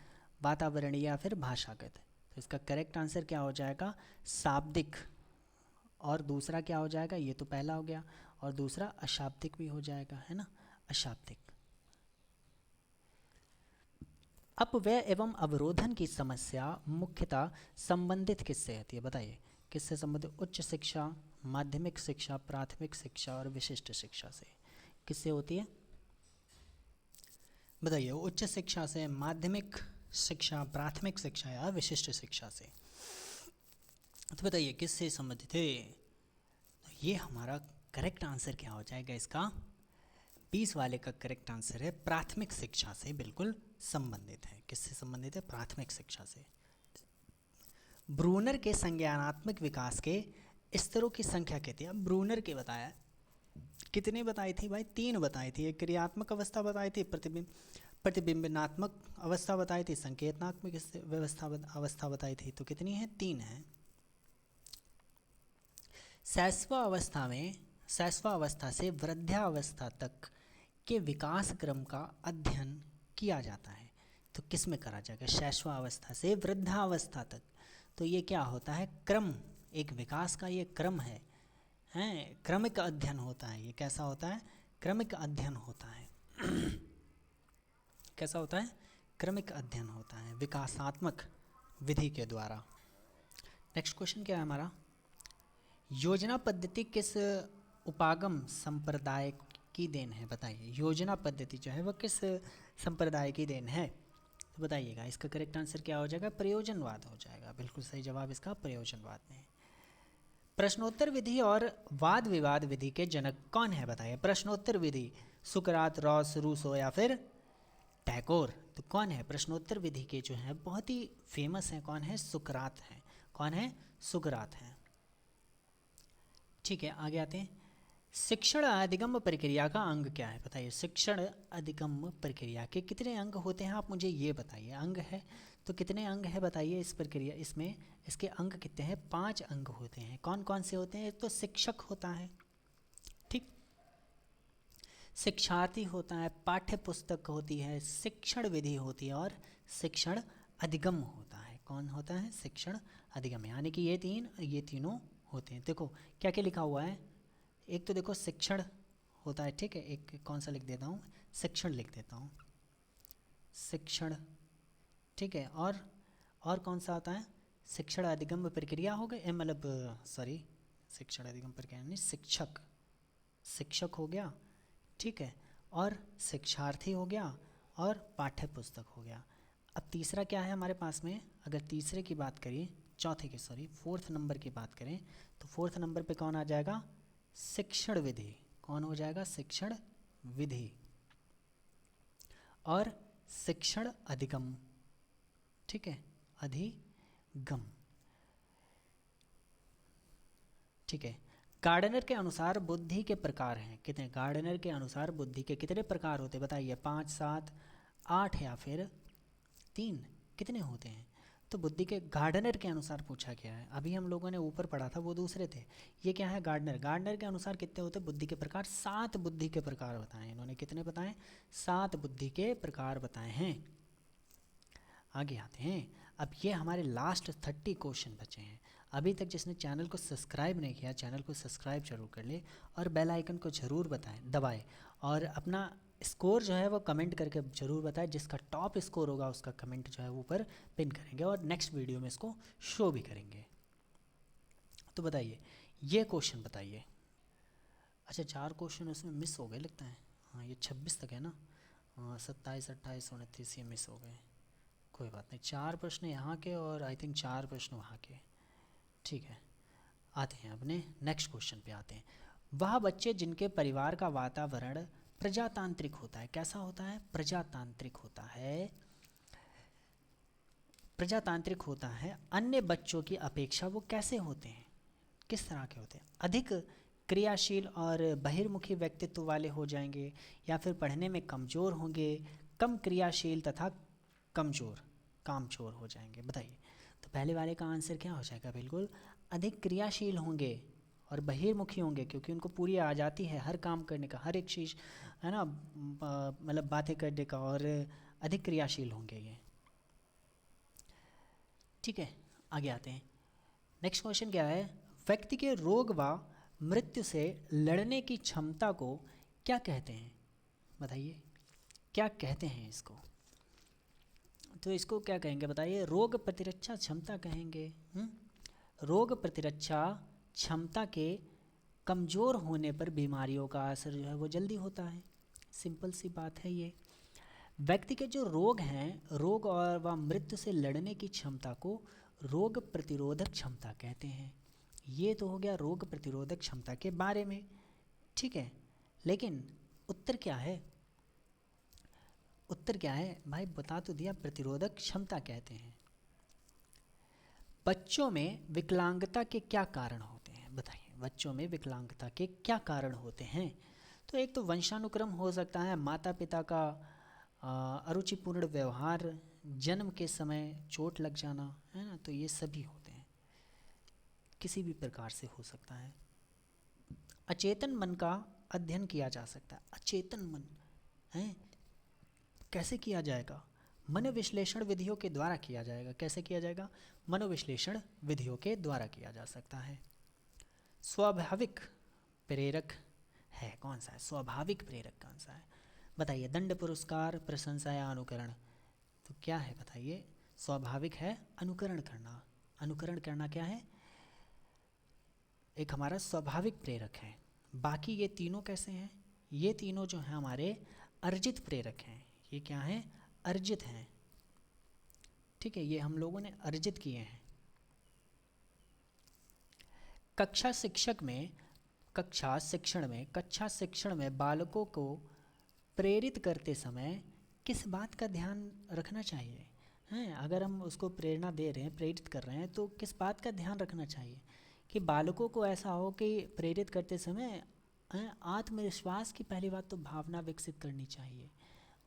वातावरणीय या फिर भाषागत। तो इसका करेक्ट आंसर क्या हो जाएगा, शाब्दिक। और दूसरा क्या हो जाएगा, ये तो पहला हो गया, और दूसरा अशाब्दिक भी हो जाएगा, है ना, अशाब्दिक। अपव्यय एवं अवरोधन की समस्या मुख्यतः संबंधित किससे होती है बताइए, किससे संबंधित, उच्च शिक्षा, माध्यमिक शिक्षा, प्राथमिक शिक्षा और विशिष्ट शिक्षा से, किससे होती है बताइए, उच्च शिक्षा से, माध्यमिक शिक्षा, प्राथमिक शिक्षा या विशिष्ट शिक्षा से। तो बताइए किससे संबंधित है, तो ये हमारा करेक्ट आंसर क्या हो जाएगा इसका, 20 वाले का करेक्ट आंसर है प्राथमिक शिक्षा से बिल्कुल संबंधित है। किससे संबंधित है, प्राथमिक शिक्षा से। ब्रूनर के संज्ञानात्मक विकास के स्तरों की संख्या कहती है। अब ब्रूनर के बताया, कितने बताई थी भाई, 3 बताई थी। एक क्रियात्मक अवस्था बताई थी, प्रतिबिंबनात्मक अवस्था बताई थी, संकेतनात्मक अवस्था बताई थी। तो कितनी है, 3 है। शैशवावस्था से वृद्धावस्था तक के विकास क्रम का अध्ययन किया जाता है। तो किस में करा जाएगा, शैशवावस्था से वृद्धावस्था तक। तो ये क्या होता है, क्रम, एक विकास का ये क्रम है, हैं, क्रमिक अध्ययन होता है। ये कैसा होता है, क्रमिक अध्ययन होता है। कैसा होता है, क्रमिक अध्ययन होता है विकासात्मक विधि के द्वारा। नेक्स्ट क्वेश्चन क्या है हमारा, योजना पद्धति किस उपागम संप्रदाय की देन है बताइए। योजना पद्धति जो है वह किस संप्रदाय की देन है, तो बताइएगा। इसका करेक्ट आंसर क्या हो जाएगा, प्रयोजनवाद हो जाएगा। बिल्कुल सही जवाब इसका प्रयोजनवाद में। प्रश्नोत्तर विधि और वाद विवाद विधि के जनक कौन है बताइए। प्रश्नोत्तर विधि, सुकरात, रॉस, रूसो या फिर टैगोर। तो कौन है प्रश्नोत्तर विधि के जो है बहुत ही फेमस हैं, कौन है, सुकरात हैं। कौन है, सुकरात हैं। ठीक है, आगे आते हैं। शिक्षण अधिगम प्रक्रिया का अंग क्या है बताइए। शिक्षण अधिगम प्रक्रिया के कितने अंग होते हैं, आप मुझे ये बताइए। अंग है तो कितने अंग है बताइए इस प्रक्रिया, इसमें इसके अंग कितने हैं, 5 अंग होते हैं। कौन कौन से होते हैं, तो शिक्षक होता है, ठीक, शिक्षार्थी होता है, पाठ्य पुस्तक होती है, शिक्षण विधि होती है और शिक्षण अधिगम होता है। कौन होता है, शिक्षण अधिगम, यानी कि ये तीनों होते हैं। देखो क्या क्या लिखा हुआ है, एक तो देखो शिक्षण होता है, ठीक है, एक कौन सा लिख देता हूँ, शिक्षण लिख देता हूँ, शिक्षण, ठीक है। और कौन सा आता है, शिक्षण अधिगम प्रक्रिया हो गए, मतलब सॉरी, शिक्षण अधिगम प्रक्रिया नहीं, शिक्षक हो गया, ठीक है, और शिक्षार्थी हो गया और पाठ्य पुस्तक हो गया। अब तीसरा क्या है हमारे पास में, अगर तीसरे की बात करें, फोर्थ नंबर की बात करें, तो फोर्थ नंबर पे कौन आ जाएगा, शिक्षण विधि। कौन हो जाएगा, शिक्षण विधि और शिक्षण अधिगम, ठीक है, अधिगम, ठीक है। गार्डनर के अनुसार बुद्धि के प्रकार हैं कितने, गार्डनर के अनुसार बुद्धि के कितने प्रकार होते बताइए, 5, 7, 8 या फिर 3, कितने होते हैं। तो बुद्धि के गार्डनर के अनुसार पूछा गया है। अभी हम लोगों ने ऊपर पढ़ा था वो दूसरे थे, ये क्या है, गार्डनर के अनुसार कितने होते हैं बुद्धि के प्रकार, 7 बुद्धि के प्रकार बताएं इन्होंने। कितने बताएं, 7 बुद्धि के प्रकार बताए हैं। आगे आते हैं। अब ये हमारे लास्ट 30 क्वेश्चन बचे हैं। अभी तक जिसने चैनल को सब्सक्राइब नहीं किया, चैनल को सब्सक्राइब जरूर कर ले और बेल आइकन को ज़रूर दबाएं और अपना स्कोर जो है वो कमेंट करके ज़रूर बताएं। जिसका टॉप स्कोर होगा उसका कमेंट जो है वो ऊपर पिन करेंगे और नेक्स्ट वीडियो में इसको शो भी करेंगे। तो बताइए ये क्वेश्चन बताइए। अच्छा 4 क्वेश्चन उसमें मिस हो गए लगता है, हाँ ये 26 तक है ना, हाँ 27, 28, 29 ये मिस हो गए, कोई बात नहीं। 4 प्रश्न यहाँ के और आई थिंक 4 प्रश्न वहाँ के, ठीक है। आते हैं अपने नेक्स्ट क्वेश्चन पे आते हैं। वह बच्चे जिनके परिवार का वातावरण प्रजातांत्रिक होता है, कैसा होता है, प्रजातांत्रिक होता है, प्रजातांत्रिक होता है, अन्य बच्चों की अपेक्षा वो कैसे होते हैं, किस तरह के होते हैं, अधिक क्रियाशील और बहिर्मुखी व्यक्तित्व वाले हो जाएंगे या फिर पढ़ने में कमज़ोर होंगे, कम क्रियाशील तथा कामचोर हो जाएंगे बताइए। तो पहले वाले का आंसर क्या हो जाएगा, बिल्कुल अधिक क्रियाशील होंगे और बहिर्मुखी होंगे क्योंकि उनको पूरी आ जाती है हर काम करने का, हर एक चीज़ है ना, मतलब बातें करने का, और अधिक क्रियाशील होंगे ये। ठीक है, आगे आते हैं। नेक्स्ट क्वेश्चन क्या है, व्यक्ति के रोग व मृत्यु से लड़ने की क्षमता को क्या कहते हैं? बताइए क्या कहते हैं इसको? तो इसको क्या कहेंगे बताइए? रोग प्रतिरक्षा क्षमता कहेंगे। रोग प्रतिरक्षा क्षमता के कमज़ोर होने पर बीमारियों का असर जो है वो जल्दी होता है। सिंपल सी बात है ये। व्यक्ति के जो रोग हैं, रोग और व मृत्यु से लड़ने की क्षमता को रोग प्रतिरोधक क्षमता कहते हैं। ये तो हो गया रोग प्रतिरोधक क्षमता के बारे में। ठीक है, लेकिन उत्तर क्या है? उत्तर क्या है भाई? बता तो दिया, प्रतिरोधक क्षमता कहते हैं। बच्चों में विकलांगता के क्या कारण होते हैं? बताइए, बच्चों में विकलांगता के क्या कारण होते हैं? तो एक तो वंशानुक्रम हो सकता है, माता पिता का अरुचिपूर्ण व्यवहार, जन्म के समय चोट लग जाना, है ना, तो ये सभी होते हैं, किसी भी प्रकार से हो सकता है। अचेतन मन का अध्ययन किया जा सकता है। अचेतन मन है, कैसे किया जाएगा? मनोविश्लेषण विधियों के द्वारा किया जाएगा। कैसे किया जाएगा? मनोविश्लेषण विधियों के द्वारा किया जा सकता है। स्वाभाविक प्रेरक है कौन सा है? स्वाभाविक प्रेरक कौन सा है? बताइए, दंड, पुरस्कार, प्रशंसा या अनुकरण? तो क्या है बताइए? स्वाभाविक है अनुकरण करना। अनुकरण करना क्या है? एक हमारा स्वाभाविक प्रेरक है। बाकी ये तीनों कैसे हैं? ये तीनों जो हैं हमारे अर्जित प्रेरक हैं। ये क्या हैं? अर्जित हैं। ठीक है, ये हम लोगों ने अर्जित किए हैं। कक्षा शिक्षण में बालकों को प्रेरित करते समय किस बात का ध्यान रखना चाहिए? हैं, अगर हम उसको प्रेरणा दे रहे हैं, प्रेरित कर रहे हैं, तो किस बात का ध्यान रखना चाहिए कि बालकों को ऐसा हो कि प्रेरित करते समय आत्मविश्वास की पहली बात तो भावना विकसित करनी चाहिए।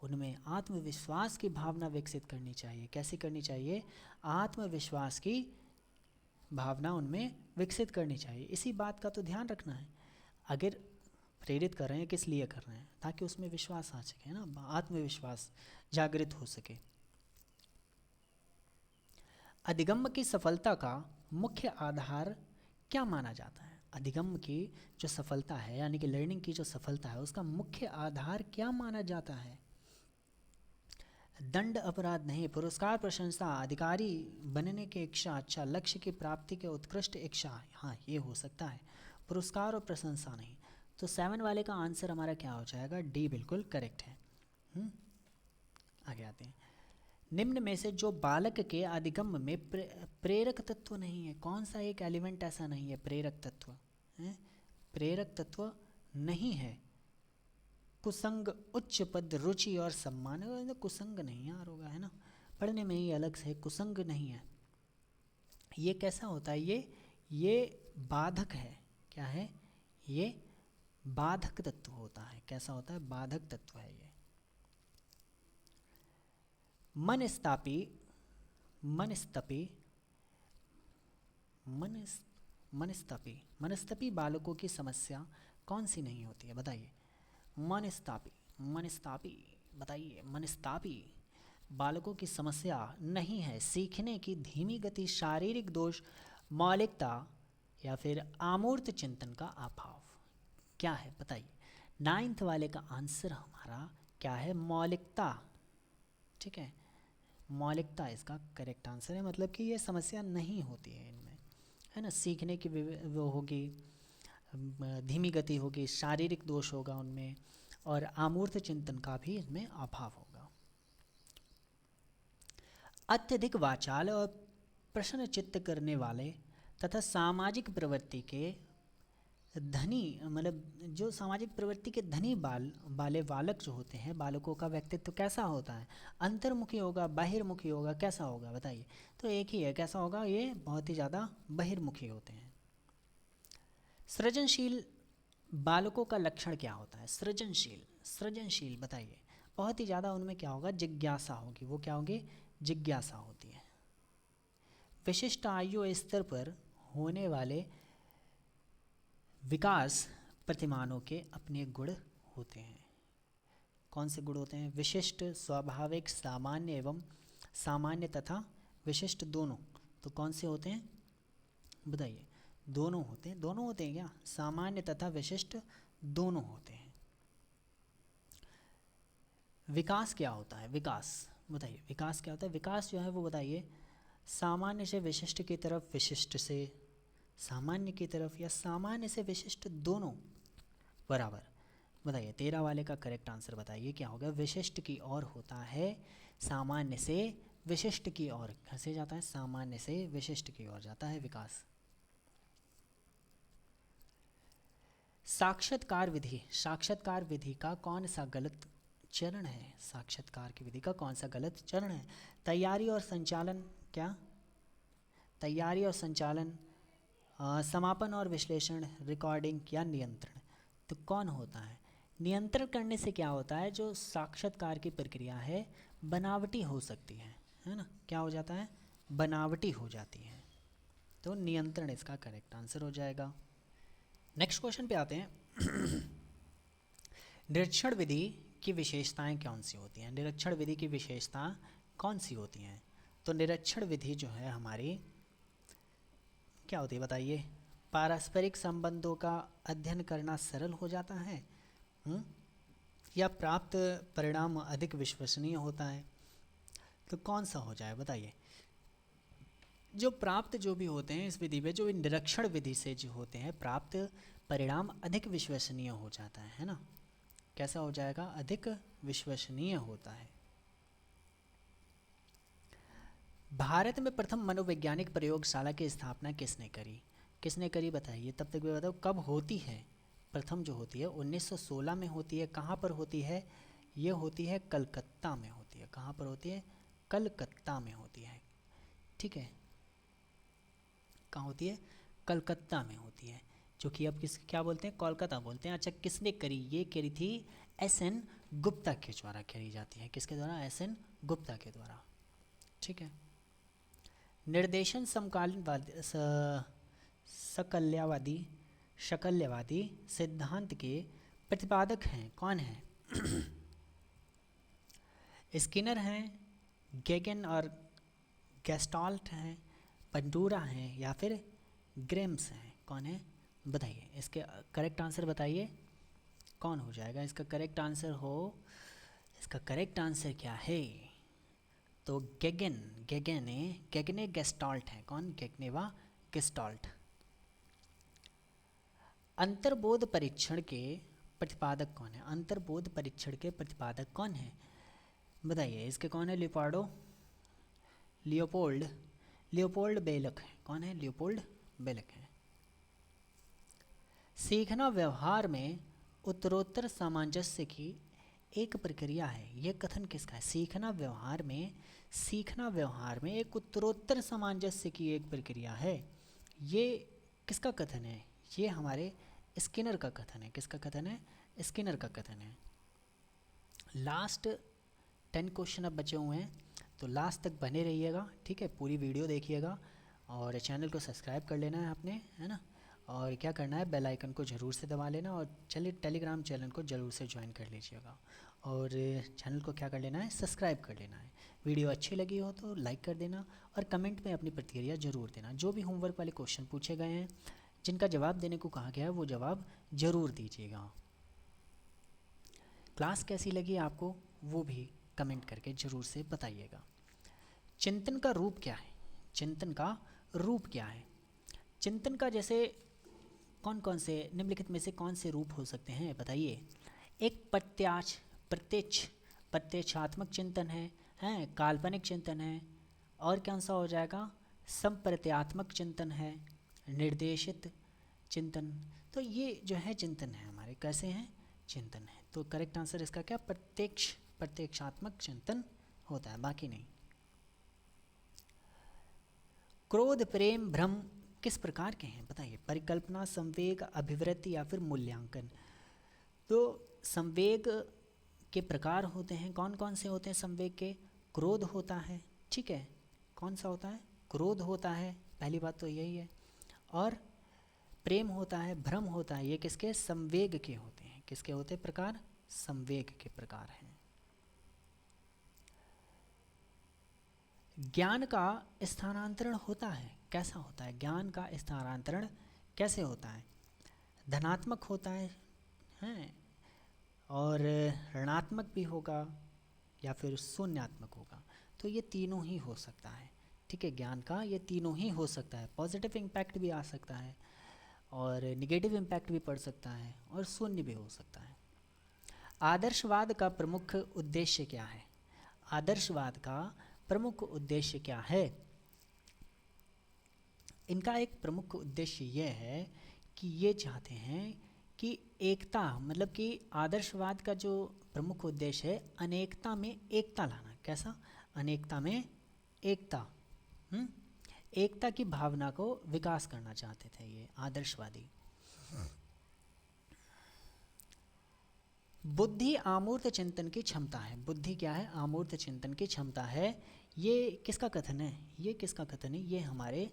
उनमें आत्मविश्वास की भावना विकसित करनी चाहिए। कैसे करनी चाहिए? आत्मविश्वास की भावना उनमें विकसित करनी चाहिए। इसी बात का तो ध्यान रखना है। अगर प्रेरित कर रहे हैं, किस लिए कर रहे हैं? ताकि उसमें विश्वास आ सके ना, आत्मविश्वास जागृत हो सके। अधिगम्य की सफलता का मुख्य आधार क्या माना जाता है? अधिगम्य की जो सफलता है, यानी कि लर्निंग की जो सफलता है, उसका मुख्य आधार क्या माना जाता है? दंड, अपराध नहीं। पुरस्कार, प्रशंसा, अधिकारी बनने की इच्छा, अच्छा लक्ष्य की प्राप्ति के उत्कृष्ट इच्छा, हाँ ये हो सकता है। पुरस्कार और प्रशंसा नहीं। तो 7 वाले का आंसर हमारा क्या हो जाएगा? डी बिल्कुल करेक्ट है। आगे आते हैं। निम्न में से जो बालक के अधिगम्य में प्रेरक तत्व नहीं है, कौन सा एक एलिमेंट ऐसा नहीं है प्रेरक तत्व? प्रेरक तत्व नहीं है। कुसंग, उच्च पद, रुचि और सम्मान। कुसंग नहीं यार होगा, है ना, पढ़ने में ही अलग से कुसंग नहीं है। ये कैसा होता है? ये बाधक है। क्या है? ये बाधक तत्व होता है। कैसा होता है? बाधक तत्व है ये। मनस्तापी बालकों की समस्या कौन सी नहीं होती है? बताइए। मनस्तापी बताइए। मनस्तापी बालकों की समस्या नहीं है। सीखने की धीमी गति, शारीरिक दोष, मौलिकता या फिर आमूर्त चिंतन का अभाव। क्या है बताइए? 9th वाले का आंसर हमारा क्या है? मौलिकता। ठीक है, मौलिकता इसका करेक्ट आंसर है। मतलब कि ये समस्या नहीं होती है इनमें, है ना। सीखने की वो होगी, धीमी गति होगी, शारीरिक दोष होगा उनमें, और अमूर्त चिंतन का भी इसमें अभाव होगा। अत्यधिक वाचाल और प्रश्न चित्त करने वाले तथा सामाजिक प्रवृत्ति के धनी, मतलब जो सामाजिक प्रवृत्ति के धनी वाले बालक जो होते हैं, बालकों का व्यक्तित्व कैसा होता है? अंतर्मुखी होगा, बाहिर्मुखी होगा, कैसा होगा बताइए? तो एक ही है, कैसा होगा? ये बहुत ही ज़्यादा बहिर्मुखी होते हैं। सृजनशील बालकों का लक्षण क्या होता है? सृजनशील बताइए। बहुत ही ज़्यादा उनमें क्या होगा? जिज्ञासा होगी। वो क्या होगी? जिज्ञासा होती है। विशिष्ट आयु स्तर पर होने वाले विकास प्रतिमानों के अपने गुण होते हैं। कौन से गुण होते हैं? विशिष्ट, स्वाभाविक, सामान्य एवं सामान्य तथा विशिष्ट दोनों। तो कौन से होते हैं बताइए? दोनों होते हैं। दोनों होते हैं क्या? सामान्य तथा विशिष्ट दोनों होते हैं। विकास क्या होता है? विकास बताइए, विकास क्या होता है? विकास जो है वो बताइए, सामान्य से विशिष्ट की तरफ, विशिष्ट से सामान्य की तरफ, या सामान्य से विशिष्ट दोनों बराबर। बताइए 13 वाले का करेक्ट आंसर बताइए क्या होगा? विशिष्ट की ओर होता है, सामान्य से विशिष्ट की ओर कैसे जाता है? सामान्य से विशिष्ट की ओर जाता है विकास। साक्षात्कार विधि, साक्षात्कार विधि का कौन सा गलत चरण है? साक्षात्कार की विधि का कौन सा गलत चरण है? तैयारी और संचालन, क्या? तैयारी और संचालन, समापन और विश्लेषण, रिकॉर्डिंग या नियंत्रण। तो कौन होता है? नियंत्रण करने से क्या होता है? जो साक्षात्कार की प्रक्रिया है बनावटी हो सकती है ना? क्या हो जाता है? बनावटी हो जाती है। तो नियंत्रण इसका करेक्ट आंसर हो जाएगा। नेक्स्ट क्वेश्चन पे आते हैं। निरीक्षण विधि की विशेषताएं कौन सी होती हैं? निरीक्षण विधि की विशेषता कौन सी होती हैं? तो निरीक्षण विधि जो है हमारी क्या होती है बताइए? पारस्परिक संबंधों का अध्ययन करना सरल हो जाता है, या प्राप्त परिणाम अधिक विश्वसनीय होता है। तो कौन सा हो जाए बताइए? जो प्राप्त जो भी होते हैं इस विधि में, जो निरीक्षण विधि से जो होते हैं, प्राप्त परिणाम अधिक विश्वसनीय हो जाता है ना? कैसा हो जाएगा? अधिक विश्वसनीय होता है। भारत में प्रथम मनोवैज्ञानिक प्रयोगशाला की स्थापना किसने करी? किसने करी बताइए? तब तक भी बताओ कब होती है? प्रथम जो होती है 1916 में होती है। कहाँ पर होती है? ये होती है कलकत्ता में होती है। कहाँ पर होती है? कलकत्ता में होती है। ठीक है, कहाँ होती है? कलकत्ता में होती है, जो कि अब क्या बोलते हैं? कोलकाता बोलते हैं। अच्छा, किसने करी? ये करी थी एस.एन. गुप्ता के द्वारा करी जाती है। किसके द्वारा? एस.एन. गुप्ता के द्वारा। ठीक है। निर्देशन समकालीन सकल्यवादी शकल्यवादी सिद्धांत के प्रतिपादक हैं, कौन है? स्किनर हैं, गेगन और गेस्टाल्ट हैं, पंडूरा हैं, या फिर ग्रेम्स हैं? कौन है बताइए? इसके करेक्ट आंसर बताइए कौन हो जाएगा? इसका करेक्ट आंसर इसका करेक्ट आंसर क्या है? तो गेगने गेस्टाल्ट है। कौन? गेगनेवा गेस्टाल्ट। अंतर्बोध परीक्षण के प्रतिपादक कौन है? अंतर्बोध परीक्षण के प्रतिपादक कौन है बताइए? इसके कौन है? लियोपोल्ड बेलक है। कौन है? लियोपोल्ड बेलक है। सीखना व्यवहार में उत्तरोत्तर सामंजस्य की एक प्रक्रिया है। यह कथन किसका है? सीखना व्यवहार में एक उत्तरोत्तर सामंजस्य की एक प्रक्रिया है। ये किसका कथन है? ये हमारे स्किनर का कथन है। किसका कथन है? स्किनर का कथन है। लास्ट 10 क्वेश्चन अब बचे हुए हैं, तो लास्ट तक बने रहिएगा। ठीक है, पूरी वीडियो देखिएगा और चैनल को सब्सक्राइब कर लेना है आपने, है ना? और क्या करना है? बेल आइकन को ज़रूर से दबा लेना, और चलिए टेलीग्राम चैनल को ज़रूर से ज्वाइन कर लीजिएगा, और चैनल को क्या कर लेना है? सब्सक्राइब कर लेना है। वीडियो अच्छी लगी हो तो लाइक कर देना, और कमेंट में अपनी प्रतिक्रिया ज़रूर देना। जो भी होमवर्क वाले क्वेश्चन पूछे गए हैं, जिनका जवाब देने को कहा गया है, वो जवाब ज़रूर दीजिएगा। क्लास कैसी लगी आपको वो भी कमेंट करके ज़रूर से बताइएगा। चिंतन का रूप क्या है? चिंतन का रूप क्या है? चिंतन का जैसे कौन कौन से निम्नलिखित में से कौन से रूप हो सकते हैं बताइए? एक प्रत्यक्षात्मक चिंतन है, काल्पनिक चिंतन है, और कौन सा हो जाएगा? संप्रत्यात्मक चिंतन है, निर्देशित चिंतन। तो ये जो है चिंतन है हमारे, कैसे हैं? चिंतन है। तो करेक्ट आंसर इसका क्या? प्रत्यक्षात्मक चिंतन होता है, बाकी नहीं। क्रोध, प्रेम, भ्रम किस प्रकार के हैं बताइए? परिकल्पना, संवेग, अभिवृत्ति या फिर मूल्यांकन। तो संवेग के प्रकार होते हैं, कौन कौन से होते हैं संवेग के? क्रोध होता है, ठीक है, कौन सा होता है? क्रोध होता है, पहली बात तो यही है। और प्रेम होता है, भ्रम होता है, ये किसके संवेग के होते हैं। किसके होते प्रकार? संवेग के प्रकार हैं। ज्ञान का स्थानांतरण होता है, कैसा होता है? ज्ञान का स्थानांतरण कैसे होता है? धनात्मक होता है हैं, और ऋणात्मक भी होगा या फिर शून्यात्मक होगा। तो ये तीनों ही हो सकता है, ठीक है। ज्ञान का ये तीनों ही हो सकता है। पॉजिटिव इम्पैक्ट भी आ सकता है और निगेटिव इम्पैक्ट भी पड़ सकता है और शून्य भी हो सकता है। आदर्शवाद का प्रमुख उद्देश्य क्या है? आदर्शवाद का प्रमुख उद्देश्य क्या है? इनका एक प्रमुख उद्देश्य यह है कि ये चाहते हैं कि एकता, मतलब कि आदर्शवाद का जो प्रमुख उद्देश्य है अनेकता में एकता लाना। कैसा? अनेकता में एकता, एकता की भावना को विकास करना चाहते थे ये आदर्शवादी। बुद्धि आमूर्त चिंतन की क्षमता है। बुद्धि क्या है? आमूर्त चिंतन की क्षमता है। ये किसका कथन है? ये किसका कथन है? ये हमारे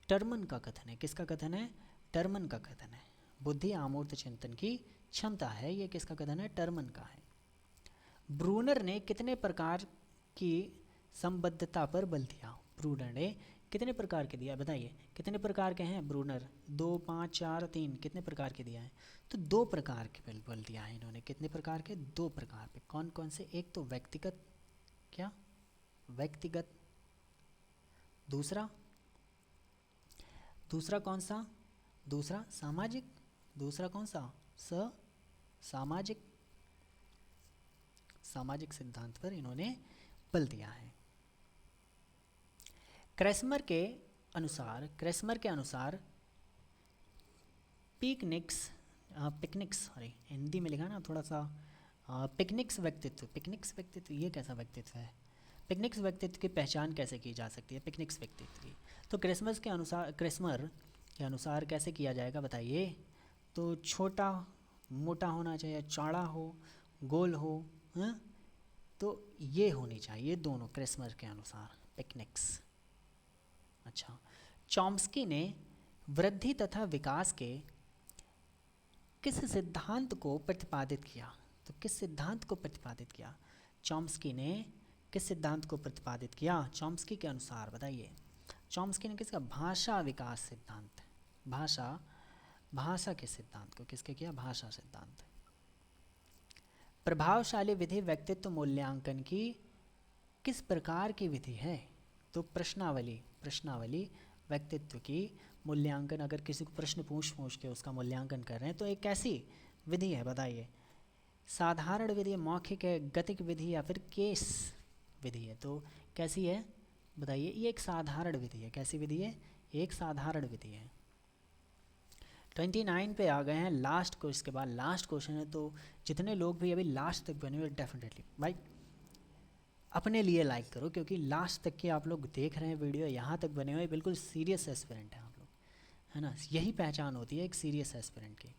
टर्मन का कथन है। किसका कथन है? टर्मन का कथन है। बुद्धि आमूर्त चिंतन की क्षमता है, ये किसका कथन है? टर्मन का है। ब्रूनर ने कितने प्रकार की संबद्धता पर बल दिया? ब्रूनर ने कितने प्रकार के दिया? बताइए कितने प्रकार के हैं ब्रूनर? 2, 5, 4, 3, कितने प्रकार के दिया है? तो 2 प्रकार के बल दिया है इन्होंने। कितने प्रकार के? 2 प्रकार पे। कौन कौन से? एक तो व्यक्तिगत, क्या? व्यक्तिगत। दूसरा कौन सा? दूसरा सामाजिक। दूसरा कौन सा? सामाजिक। सामाजिक सिद्धांत पर इन्होंने बल दिया है। क्रेसमर के अनुसार पिकनिक्स, हिंदी में लिखा ना थोड़ा सा, पिकनिक्स व्यक्तित्व, ये कैसा व्यक्तित्व है? पिकनिक्स व्यक्तित्व की पहचान कैसे की जा सकती है? पिकनिक्स व्यक्तित्व की तो क्रिसमर के अनुसार कैसे किया जाएगा बताइए? तो छोटा मोटा होना चाहिए, चौड़ा हो, गोल हो, हाँ? तो ये होनी चाहिए दोनों क्रिसमर के अनुसार पिकनिक्स। अच्छा, चॉम्स्की ने वृद्धि तथा विकास के किस सिद्धांत को प्रतिपादित किया? तो किस सिद्धांत को प्रतिपादित किया? चॉम्स्की ने किस सिद्धांत को प्रतिपादित किया? चॉम्स्की के अनुसार बताइए। चॉम्स्की ने किसका? भाषा विकास सिद्धांत। भाषा के सिद्धांत को किसके किया? भाषा सिद्धांत। प्रभावशाली विधि व्यक्तित्व मूल्यांकन की किस प्रकार की विधि है? तो प्रश्नावली व्यक्तित्व की मूल्यांकन, अगर किसी को प्रश्न पूछ के उसका मूल्यांकन कर रहे हैं तो एक कैसी विधि है बताइए? साधारण विधि, मौखिक है, गतिक विधि या फिर केस विधि है? तो कैसी है बताइए? ये एक साधारण विधि है। कैसी विधि है? एक साधारण विधि है। 29 पे आ गए हैं लास्ट को, इसके बाद लास्ट क्वेश्चन है। तो जितने लोग भी अभी लास्ट तक बने हुए डेफिनेटली भाई अपने लिए लाइक करो, क्योंकि लास्ट तक के आप लोग देख रहे हैं वीडियो, यहाँ तक बने हुए बिल्कुल सीरियस एस्पिरेंट हैं आप लोग, है ना। यही पहचान होती है एक सीरियस एस्पिरेंट की।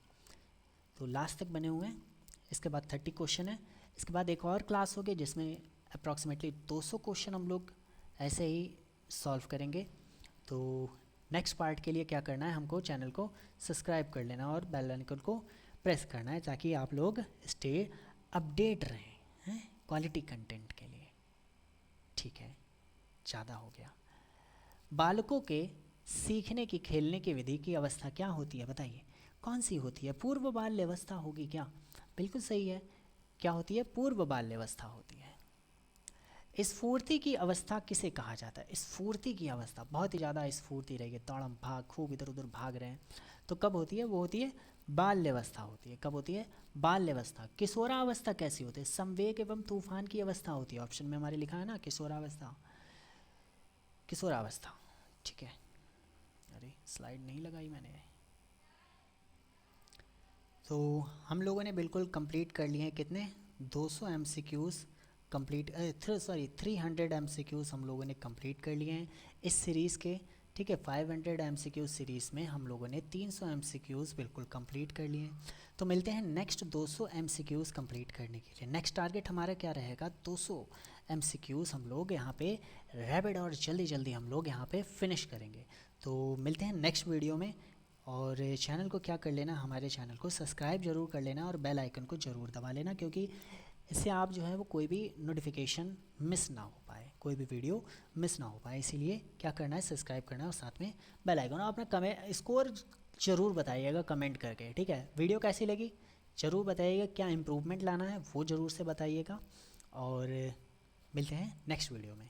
तो लास्ट तक बने हुए हैं। इसके बाद 30 क्वेश्चन है। इसके बाद एक और क्लास होगी जिसमें अप्रॉक्सीमेटली 200 क्वेश्चन हम लोग ऐसे ही सॉल्व करेंगे। तो नेक्स्ट पार्ट के लिए क्या करना है? हमको चैनल को सब्सक्राइब कर लेना और बेल आइकन को प्रेस करना है, ताकि आप लोग स्टे अपडेट रहें, हैं, क्वालिटी कंटेंट के लिए। ठीक है, ज़्यादा हो गया। बालकों के सीखने की, खेलने की विधि की अवस्था क्या होती है बताइए? कौन सी होती है? पूर्व बाल्य अवस्था होगी क्या? बिल्कुल सही है। क्या होती है? पूर्व बाल्य अवस्था होती है। स्फूर्ति की अवस्था किसे कहा जाता है? स्फूर्ति की अवस्था, बहुत ही ज़्यादा स्फूर्ति रहेगी, दौड़म भाग, खूब इधर उधर भाग रहे हैं, तो कब होती है? वो होती है बाल्यावस्था होती है। कब होती है? बाल्यावस्था। किशोरावस्था कैसी होती है? संवेग एवं तूफान की अवस्था होती है। ऑप्शन में हमारे लिखा है ना किशोरावस्था। किशोरावस्था, ठीक है। अरे स्लाइड नहीं लगाई मैंने। तो हम लोगों ने बिल्कुल कंप्लीट कर लिए हैं कितने? 200 MCQs कंप्लीट, 300 MCQs हम लोगों ने कंप्लीट कर लिए हैं इस सीरीज़ के, ठीक है। 500 MCQ सीरीज़ में हम लोगों ने 300 MCQs बिल्कुल कंप्लीट कर लिए हैं। तो मिलते हैं नेक्स्ट 200 MCQs कंप्लीट करने के लिए। नेक्स्ट टारगेट हमारा क्या रहेगा? 200 MCQs हम लोग यहाँ पे रैपिड और जल्दी जल्दी हम लोग यहाँ पे फिनिश करेंगे। तो मिलते हैं नेक्स्ट वीडियो में। और चैनल को क्या कर लेना, हमारे चैनल को सब्सक्राइब ज़रूर कर लेना और बेल आइकन को ज़रूर दबा लेना, क्योंकि इससे आप जो है वो कोई भी नोटिफिकेशन मिस ना हो पाए, कोई भी वीडियो मिस ना हो पाए। इसीलिए क्या करना है, सब्सक्राइब करना है और साथ में बेल आइकन। और अपना कमेंट स्कोर ज़रूर बताइएगा कमेंट करके, ठीक है। वीडियो कैसी लगी ज़रूर बताइएगा, क्या इम्प्रूवमेंट लाना है वो ज़रूर से बताइएगा। और मिलते हैं नेक्स्ट वीडियो में।